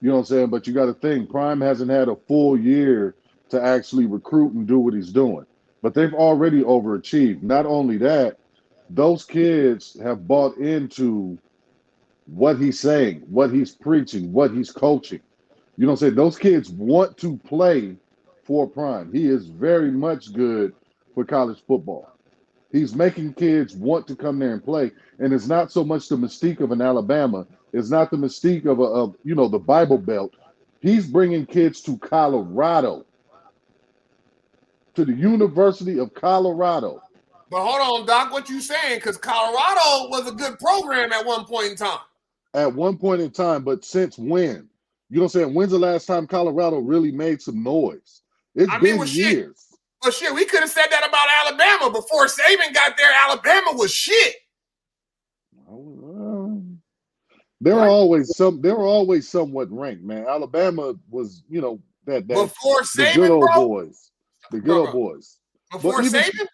You know what I'm saying? But you got to think, Prime hasn't had a full year to actually recruit and do what he's doing. But they've already overachieved. Not only that, those kids have bought into what he's saying, what he's preaching, what he's coaching. You know what I'm saying? Those kids want to play for Prime. He is very much good for college football. He's making kids want to come there and play. And it's not so much the mystique of an Alabama. It's not the mystique of the Bible Belt. He's bringing kids to Colorado, to the University of Colorado. But hold on, Doc, what you saying? Because Colorado was a good program at one point in time. At one point in time, but since when? You know what I'm saying? When's the last time Colorado really made some noise? It's been years. Well, shit, we could have said that about Alabama. Before Saban got there, Alabama was shit. They were always somewhat ranked, man. Alabama was, that before Saban, the good old bro? boys. The good old boys. Before Saban?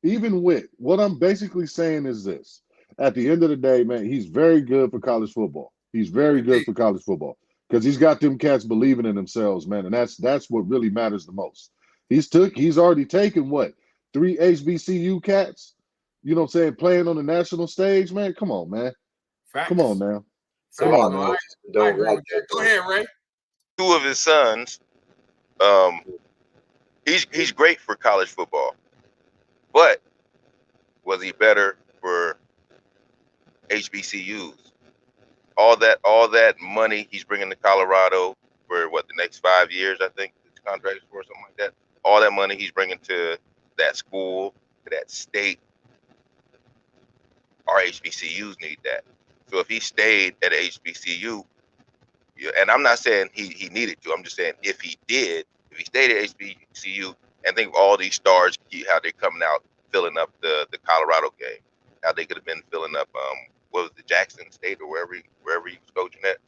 Even with what I'm basically saying is this. At the end of the day, man, he's very good for college football. He's very good for college football because he's got them cats believing in themselves, man, and that's what really matters the most. He's already taken 3 HBCU cats, you know what I'm saying, playing on the national stage, man. Come on, man. Facts. Come on now. Come on, man. Go ahead, Ray. 2 of his sons, he's great for college football, but was he better for HBCUs? All that money he's bringing to Colorado for the next 5 years, I think his contract is for, something like that. All that money he's bringing to that school, to that state, our HBCUs need that. So if he stayed at HBCU, and I'm not saying he needed to, I'm just saying if he stayed at HBCU, and think of all these stars, how they're coming out filling up the Colorado game, how they could have been filling up what was the Jackson State or wherever he was coaching at.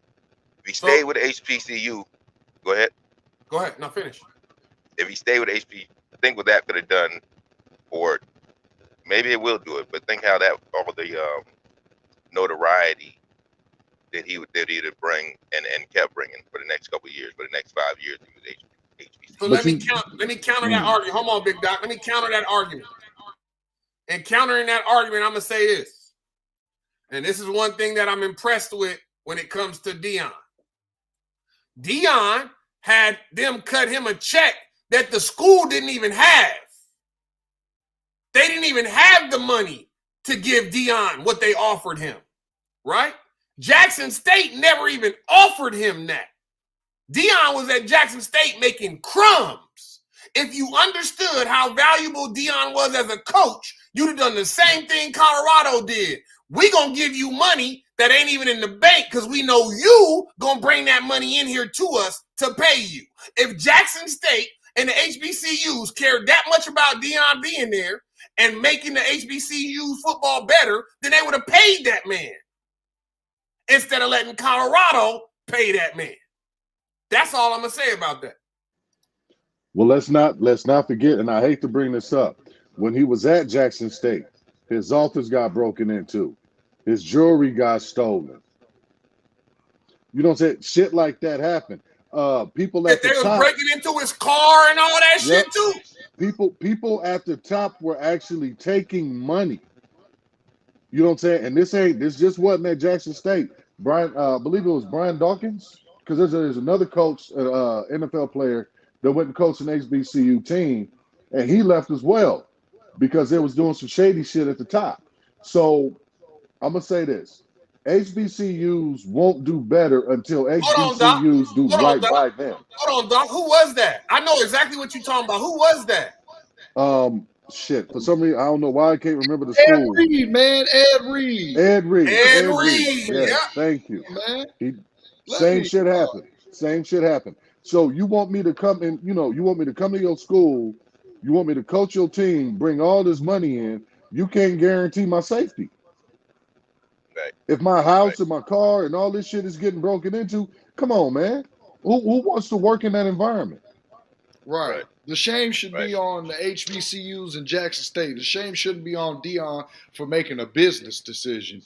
If he stayed with HBCU, go ahead. Go ahead. Now finish. If he stayed with HBCU, think what that could have done for it. Maybe it will do it, but think how that all the notoriety that he would bring and kept bringing for the next couple of years, for the next 5 years, he was HBCU. So let me counter that argument. Hold on, Big Doc. Let me counter that argument. And countering that argument, I'm gonna say this. And this is one thing that I'm impressed with when it comes to Deion. Deion had them cut him a check that the school didn't even have. They didn't even have the money to give Deion what they offered him, right? Jackson State never even offered him that. Deion was at Jackson State making crumbs. If you understood how valuable Deion was as a coach, you'd have done the same thing Colorado did. We gonna give you money that ain't even in the bank because we know you gonna bring that money in here to us to pay you. If Jackson State and the HBCUs cared that much about Deion being there and making the HBCU football better, then they would have paid that man instead of letting Colorado pay that man. That's all I'm gonna say about that. Well, let's not forget, and I hate to bring this up, when he was at Jackson State, his office got broken into, his jewelry got stolen. You know what I'm saying? Shit like that happened. People at the top, they was breaking into his car and all that shit too. People at the top were actually taking money. You know what I'm saying? And this just wasn't at Jackson State. Brian, I believe it was Brian Dawkins, because there's another coach, NFL player that went and coached an HBCU team, and he left as well because they was doing some shady shit at the top. So I'm gonna say this: HBCUs won't do better until HBCUs do right by them. Hold on, Doc. Who was that? I know exactly what you're talking about. Who was that? Shit. For some reason, I don't know why I can't remember the school. Ed Reed, man. Ed Reed. Ed Reed. Ed Reed. Yeah. Thank you. Man. Same shit happened. So you want me to come in, you want me to come to your school, you want me to coach your team, bring all this money in, you can't guarantee my safety. Right. If my house and my car and all this shit is getting broken into, come on, man. Who wants to work in that environment? Right. The shame should be on the HBCUs in Jackson State. The shame shouldn't be on Deion for making a business decision.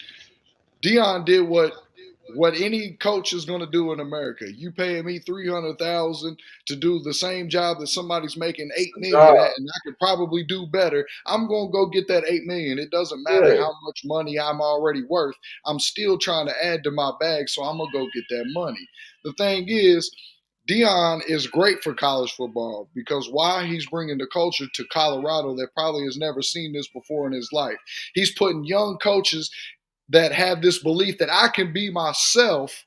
Deion did what what any coach is going to do in America. You paying me $300,000 to do the same job that somebody's making $8 million at, and I could probably do better. I'm going to go get that $8 million. It doesn't matter how much money I'm already worth. I'm still trying to add to my bag, so I'm going to go get that money. The thing is, Deion is great for college football because why? He's bringing the culture to Colorado that probably has never seen this before in his life. He's putting young coaches that have this belief that I can be myself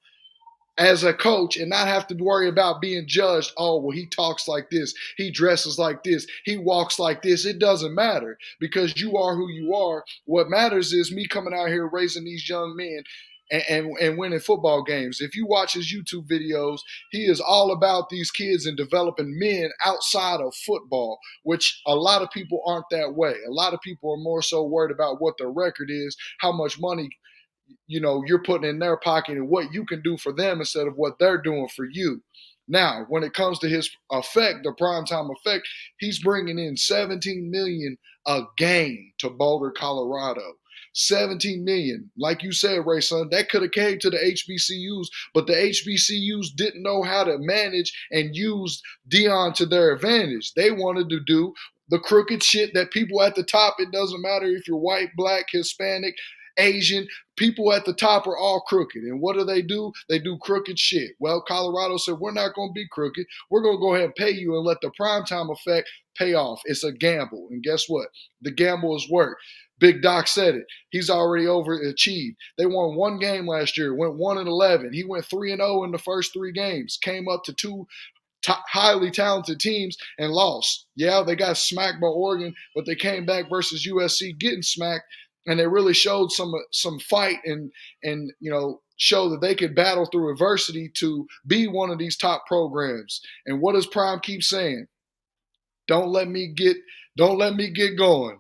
as a coach and not have to worry about being judged. Oh, well, he talks like this. He dresses like this. He walks like this. It doesn't matter because you are who you are. What matters is me coming out here raising these young men and winning football games. If you watch his YouTube videos, he is all about these kids and developing men outside of football, which a lot of people aren't that way. A lot of people are more so worried about what their record is, how much money you're putting in their pocket and what you can do for them instead of what they're doing for you. Now, when it comes to his effect, the primetime effect, he's bringing in $17 million a game to Boulder, Colorado. $17 million. Like you said, Ray Son, that could have came to the HBCUs, but the HBCUs didn't know how to manage and use Deion to their advantage. They wanted to do the crooked shit that people at the top, it doesn't matter if you're white, black, Hispanic, Asian, people at the top are all crooked. And what do? They do crooked shit. Well, Colorado said, we're not going to be crooked. We're going to go ahead and pay you and let the primetime effect pay off. It's a gamble. And guess what? The gamble has worked. Big Doc said it. He's already overachieved. They won one game last year, went 1-11. He went 3-0 in the first 3 games, came up to 2 highly talented teams and lost. Yeah, they got smacked by Oregon, but they came back versus USC getting smacked, and they really showed some fight and show that they could battle through adversity to be one of these top programs. And what does Prime keep saying? Don't let me get going.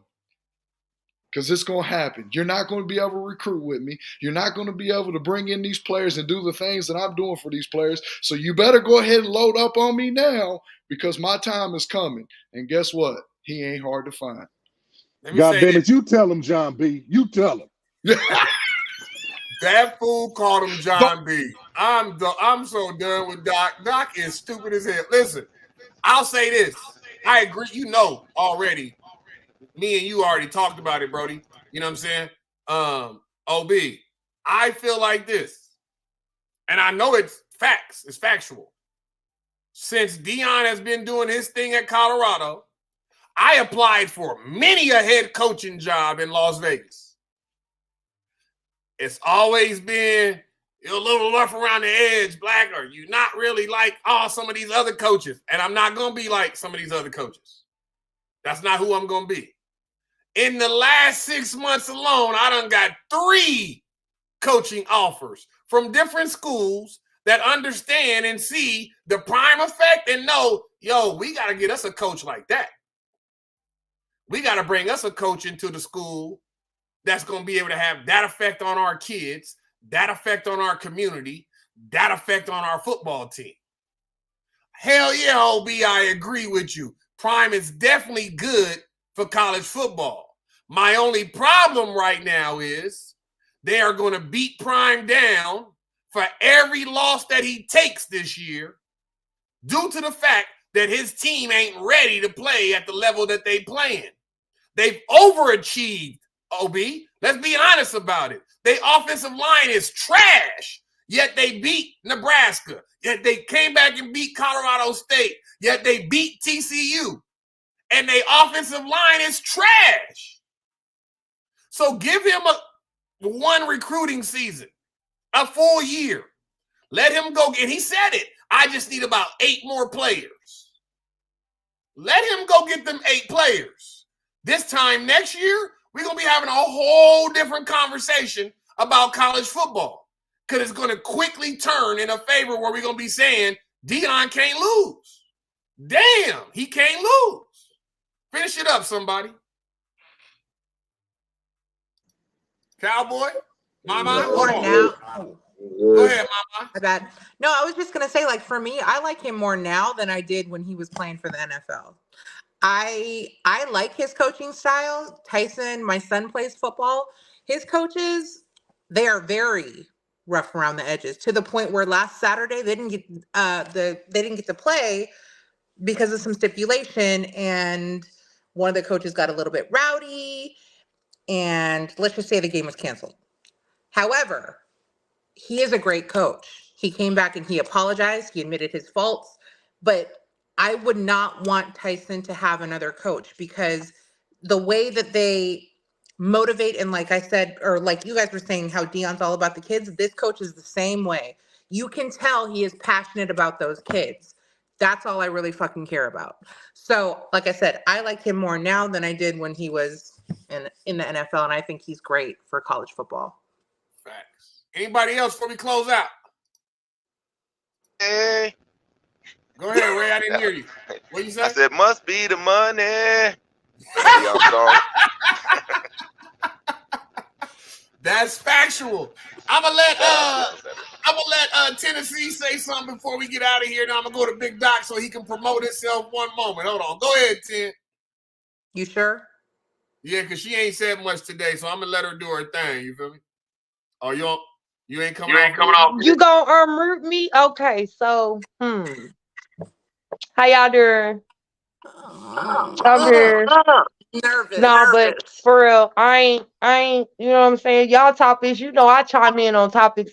Because it's going to happen. You're not going to be able to recruit with me. You're not going to be able to bring in these players and do the things that I'm doing for these players. So you better go ahead and load up on me now because my time is coming. And guess what? He ain't hard to find. God damn it, you tell him, John B. You tell him. That fool called him John B. I'm so done with Doc. Doc is stupid as hell. Listen, I'll say this. I agree. Already. Me and you already talked about it, Brody. You know what I'm saying? OB, I feel like this, and I know it's facts. It's factual. Since Deion has been doing his thing at Colorado, I applied for many a head coaching job in Las Vegas. It's always been you're a little rough around the edge, Black, or you're not really like some of these other coaches. And I'm not going to be like some of these other coaches. That's not who I'm going to be. In the last 6 months alone, I done got 3 coaching offers from different schools that understand and see the prime effect and know, we got to get us a coach like that. We got to bring us a coach into the school that's going to be able to have that effect on our kids, that effect on our community, that effect on our football team. Hell yeah, OB, I agree with you. Prime is definitely good for college football. My only problem right now is they are going to beat Prime down for every loss that he takes this year due to the fact that his team ain't ready to play at the level that they playing. They've overachieved, OB. Let's be honest about it. Their offensive line is trash, yet they beat Nebraska. Yet they came back and beat Colorado State. Yet they beat TCU. And their offensive line is trash. So give him one recruiting season, a full year. Let him go. And he said it. I just need about 8 more players. Let him go get them 8 players. This time next year, we're going to be having a whole different conversation about college football because it's going to quickly turn in a favor where we're going to be saying Deion can't lose. Damn, he can't lose. Finish it up, somebody. Cowboy? Mama? Or now. Go ahead, Mama. My bad. No, I was just going to say, like, for me, I like him more now than I did when he was playing for the NFL. I like his coaching style. Tyson, my son plays football. His coaches, they are very rough around the edges, to the point where last Saturday they didn't get to play because of some stipulation, and one of the coaches got a little bit rowdy, and let's just say the game was canceled. However, he is a great coach. He came back and he apologized. He admitted his faults, but I would not want Tyson to have another coach, because the way that they motivate, and like I said, or like you guys were saying, how Deion's all about the kids, this coach is the same way. You can tell he is passionate about those kids. That's all I really fucking care about. So, like I said, I like him more now than I did when he was in the NFL, and I think he's great for college football. Facts. Anybody else before we close out? Hey. Go ahead, Ray. I didn't hear you. What you say? I said, must be the money. That's factual. I'm gonna let Tennessee say something before we get out of here. Now I'm gonna go to Big Doc so he can promote himself one moment. Hold on. Go ahead, Ten. You sure? Yeah, because she ain't said much today, so I'm gonna let her do her thing. You feel me? Oh, you ain't coming off. You gonna unmute me? Okay, so how y'all doing? I'm here. Nervous. No, but for real, I ain't, you know what I'm saying? Y'all topics, you know, I chime in on topics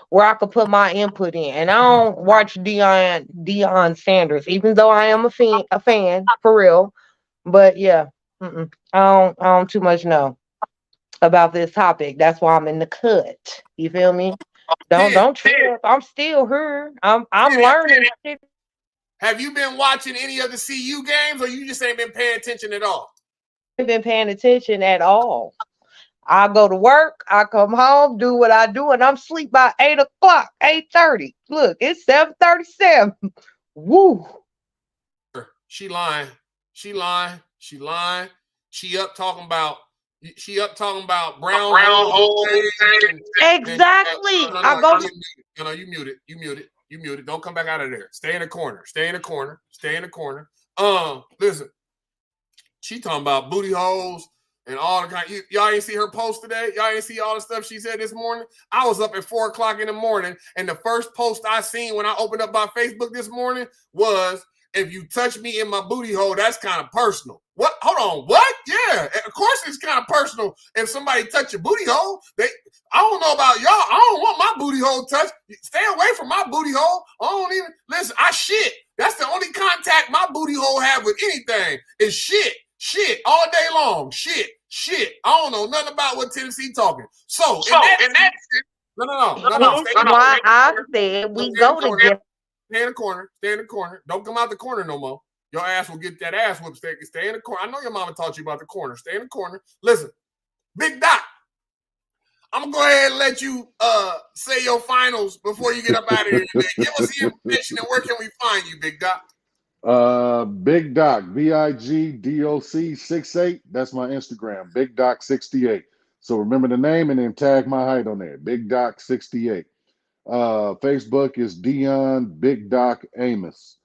where I could put my input in. And I don't watch Deion Sanders, even though I am a fan, for real. But yeah, I don't too much know about this topic. That's why I'm in the cut. You feel me? Don't trip. I'm still here. I'm learning shit. Have you been watching any of the CU games, or you just ain't been paying attention at all? I haven't been paying attention at all. I go to work, I come home, do what I do, and I'm asleep by 8 o'clock, 8:30. Look, it's 7:37. Woo. She lying. She up talking about brown hole. Exactly. You muted. Don't come back out of there. Stay in the corner. Listen. She talking about booty holes and all the kind. Y'all ain't see her post today? Y'all ain't see all the stuff she said this morning? I was up at 4 o'clock in the morning, and the first post I seen when I opened up my Facebook this morning was, if you touch me in my booty hole, that's kind of personal. What? Hold on. What? Yeah. Of course it's kind of personal if somebody touch your booty hole. I don't know about y'all. I don't want my booty hole touched. Stay away from my booty hole. I don't even listen. I shit. That's the only contact my booty hole have with anything is shit. Shit all day long. Shit. I don't know nothing about what Tennessee talking. No. That's why I said we go together. Stay in the corner. Don't come out the corner no more. Your ass will get that ass whooped. Stay in the corner. I know your mama taught you about the corner. Stay in the corner. Listen, Big Doc, I'm going to go ahead and let you say your finals before you get up out of here today. Give us the information and where can we find you, Big Doc? Big Doc, BIGDOC 68. That's my Instagram, Big Doc 68. So remember the name and then tag my height on there, Big Doc 68. Facebook is Deion Big Doc Amos.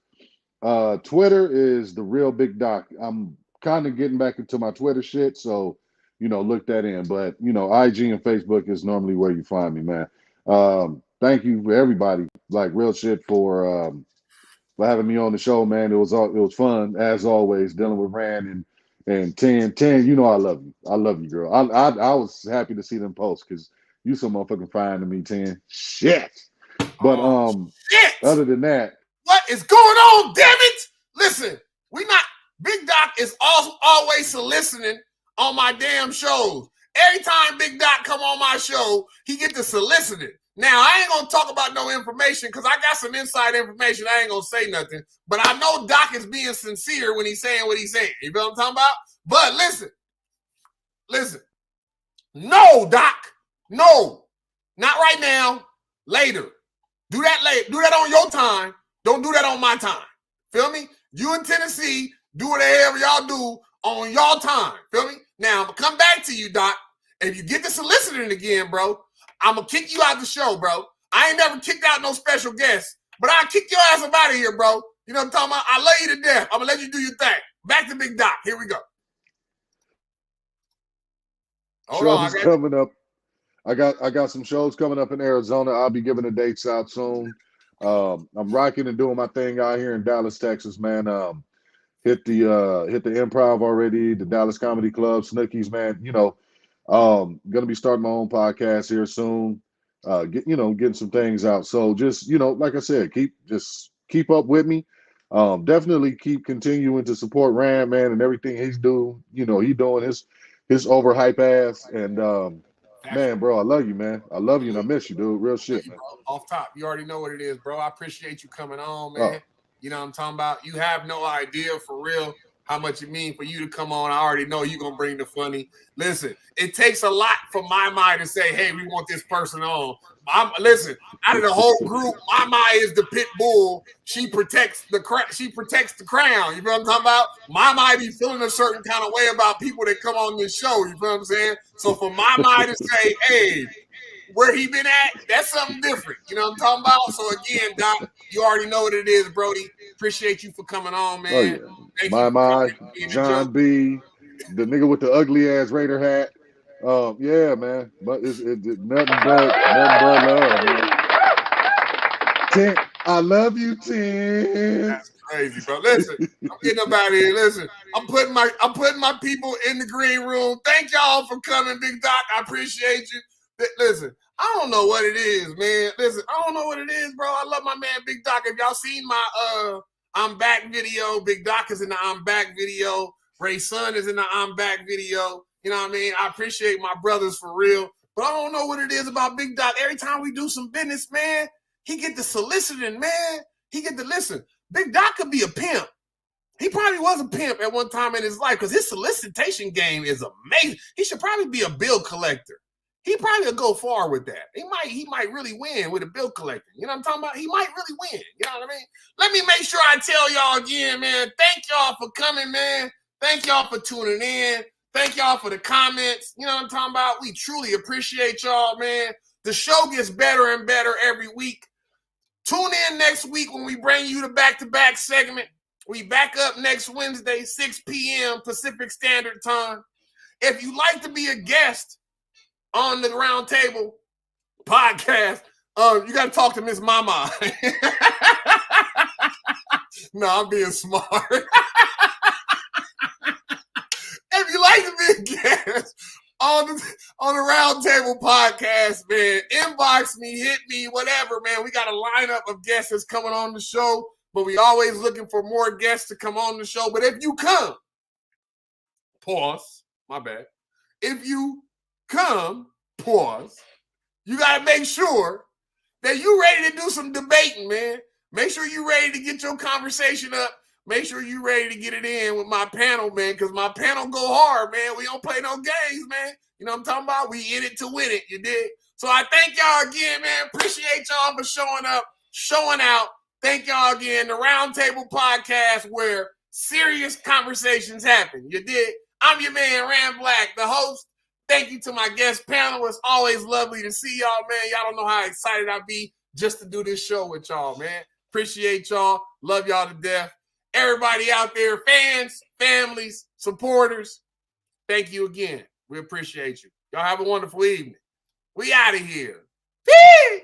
Twitter is the real Big Doc. I'm kind of getting back into my Twitter shit, so look that in. But IG and Facebook is normally where you find me, man. Thank you for everybody, like real shit, for having me on the show, man. It was fun as always dealing with Rand and 10. I love you. I love you, girl. I was happy to see them post because you so motherfucking fine to me, 10. Shit. But shit. Other than that, what is going on, damn it? Listen, Big Doc is always soliciting on my damn shows. Every time Big Doc come on my show, he get to soliciting. Now, I ain't going to talk about no information because I got some inside information. I ain't going to say nothing. But I know Doc is being sincere when he's saying what he's saying. You know what I'm talking about? But listen. No, Doc. No. Not right now. Later. Do that later. Do that on your time. Don't do that on my time. Feel me? You in Tennessee, do whatever y'all do on y'all time. Feel me? Now, I'm going to come back to you, Doc. If you get to soliciting again, bro, I'm going to kick you out the show, bro. I ain't never kicked out no special guests, but I'll kick your ass up out of here, bro. You know what I'm talking about? I love you to death. I'm going to let you do your thing. Back to Big Doc. Here we go. Hold on. Coming up. I got some shows coming up in Arizona. I'll be giving the dates out soon. I'm rocking and doing my thing out here in Dallas, Texas, man. Hit the Improv already, the Dallas Comedy Club, Snookies, man. Gonna be starting my own podcast here soon. Getting some things out. So just, like I said, keep up with me. Definitely keep continuing to support Rand, man, and everything he's doing. He doing his overhype ass. And man, bro, I love you, man. I love you and I miss you, dude. Real shit, man. Off top, you already know what it is, bro. I appreciate you coming on, man. You know what I'm talking about? You have no idea for real how much it means for you to come on. I already know you're going to bring the funny. Listen, it takes a lot for my mind to say, hey, we want this person on. Listen, out of the whole group, my is the pit bull. She protects the crown. You know what I'm talking about? My be feeling a certain kind of way about people that come on this show. You know what I'm saying? So for my to say, hey, where he been at, that's something different. You know what I'm talking about? So again, Doc, you already know what it is, Brody. Appreciate you for coming on, man. Oh, yeah. John B, the nigga with the ugly ass Raider hat. Yeah, man. But it's nothing but love, man. Tim, I love you, Tim. That's crazy, bro. Listen, I'm getting up out of here. Listen, I'm putting my people in the green room. Thank y'all for coming, Big Doc. I appreciate you. Listen, I don't know what it is, man. Listen, I don't know what it is, bro. I love my man, Big Doc. If y'all seen my I'm Back video, Big Doc is in the I'm Back video. Ray Sun is in the I'm Back video. You know what I mean? I appreciate my brothers for real, but I don't know what it is about Big Doc. Every time we do some business, man, he get the soliciting, man. He get to listen. Big Doc could be a pimp. He probably was a pimp at one time in his life because his solicitation game is amazing. He should probably be a bill collector. He probably will go far with that. He might really win with a bill collector. You know what I'm talking about? He might really win. You know what I mean? Let me make sure I tell y'all again, man. Thank y'all for coming, man. Thank y'all for tuning in. Thank y'all for the comments. You know what I'm talking about? We truly appreciate y'all, man. The show gets better and better every week. Tune in next week when we bring you the back-to-back segment. We back up next Wednesday, 6 p.m. Pacific Standard Time. If you'd like to be a guest on the Round Table podcast, you got to talk to Miss Mama. No, I'm being smart. If you like to be a guest on the Round Table podcast, man, inbox me, hit me, whatever, man. We got a lineup of guests that's coming on the show, but we always looking for more guests to come on the show. But if you come, pause, my bad. If you come, pause, you got to make sure that you ready to do some debating, man. Make sure you ready to get your conversation up. Make sure you ready to get it in with my panel, man, because my panel go hard, man. We don't play no games, man. You know what I'm talking about? We in it to win it, you dig? So I thank y'all again, man. Appreciate y'all for showing up, showing out. Thank y'all again. The Round Table podcast where serious conversations happen, you dig? I'm your man, Rand Black, the host. Thank you to my guest panelists. Always lovely to see y'all, man. Y'all don't know how excited I be just to do this show with y'all, man. Appreciate y'all. Love y'all to death. Everybody out there, fans, families, supporters, thank you again. We appreciate you. Y'all have a wonderful evening. We out of here. Peace.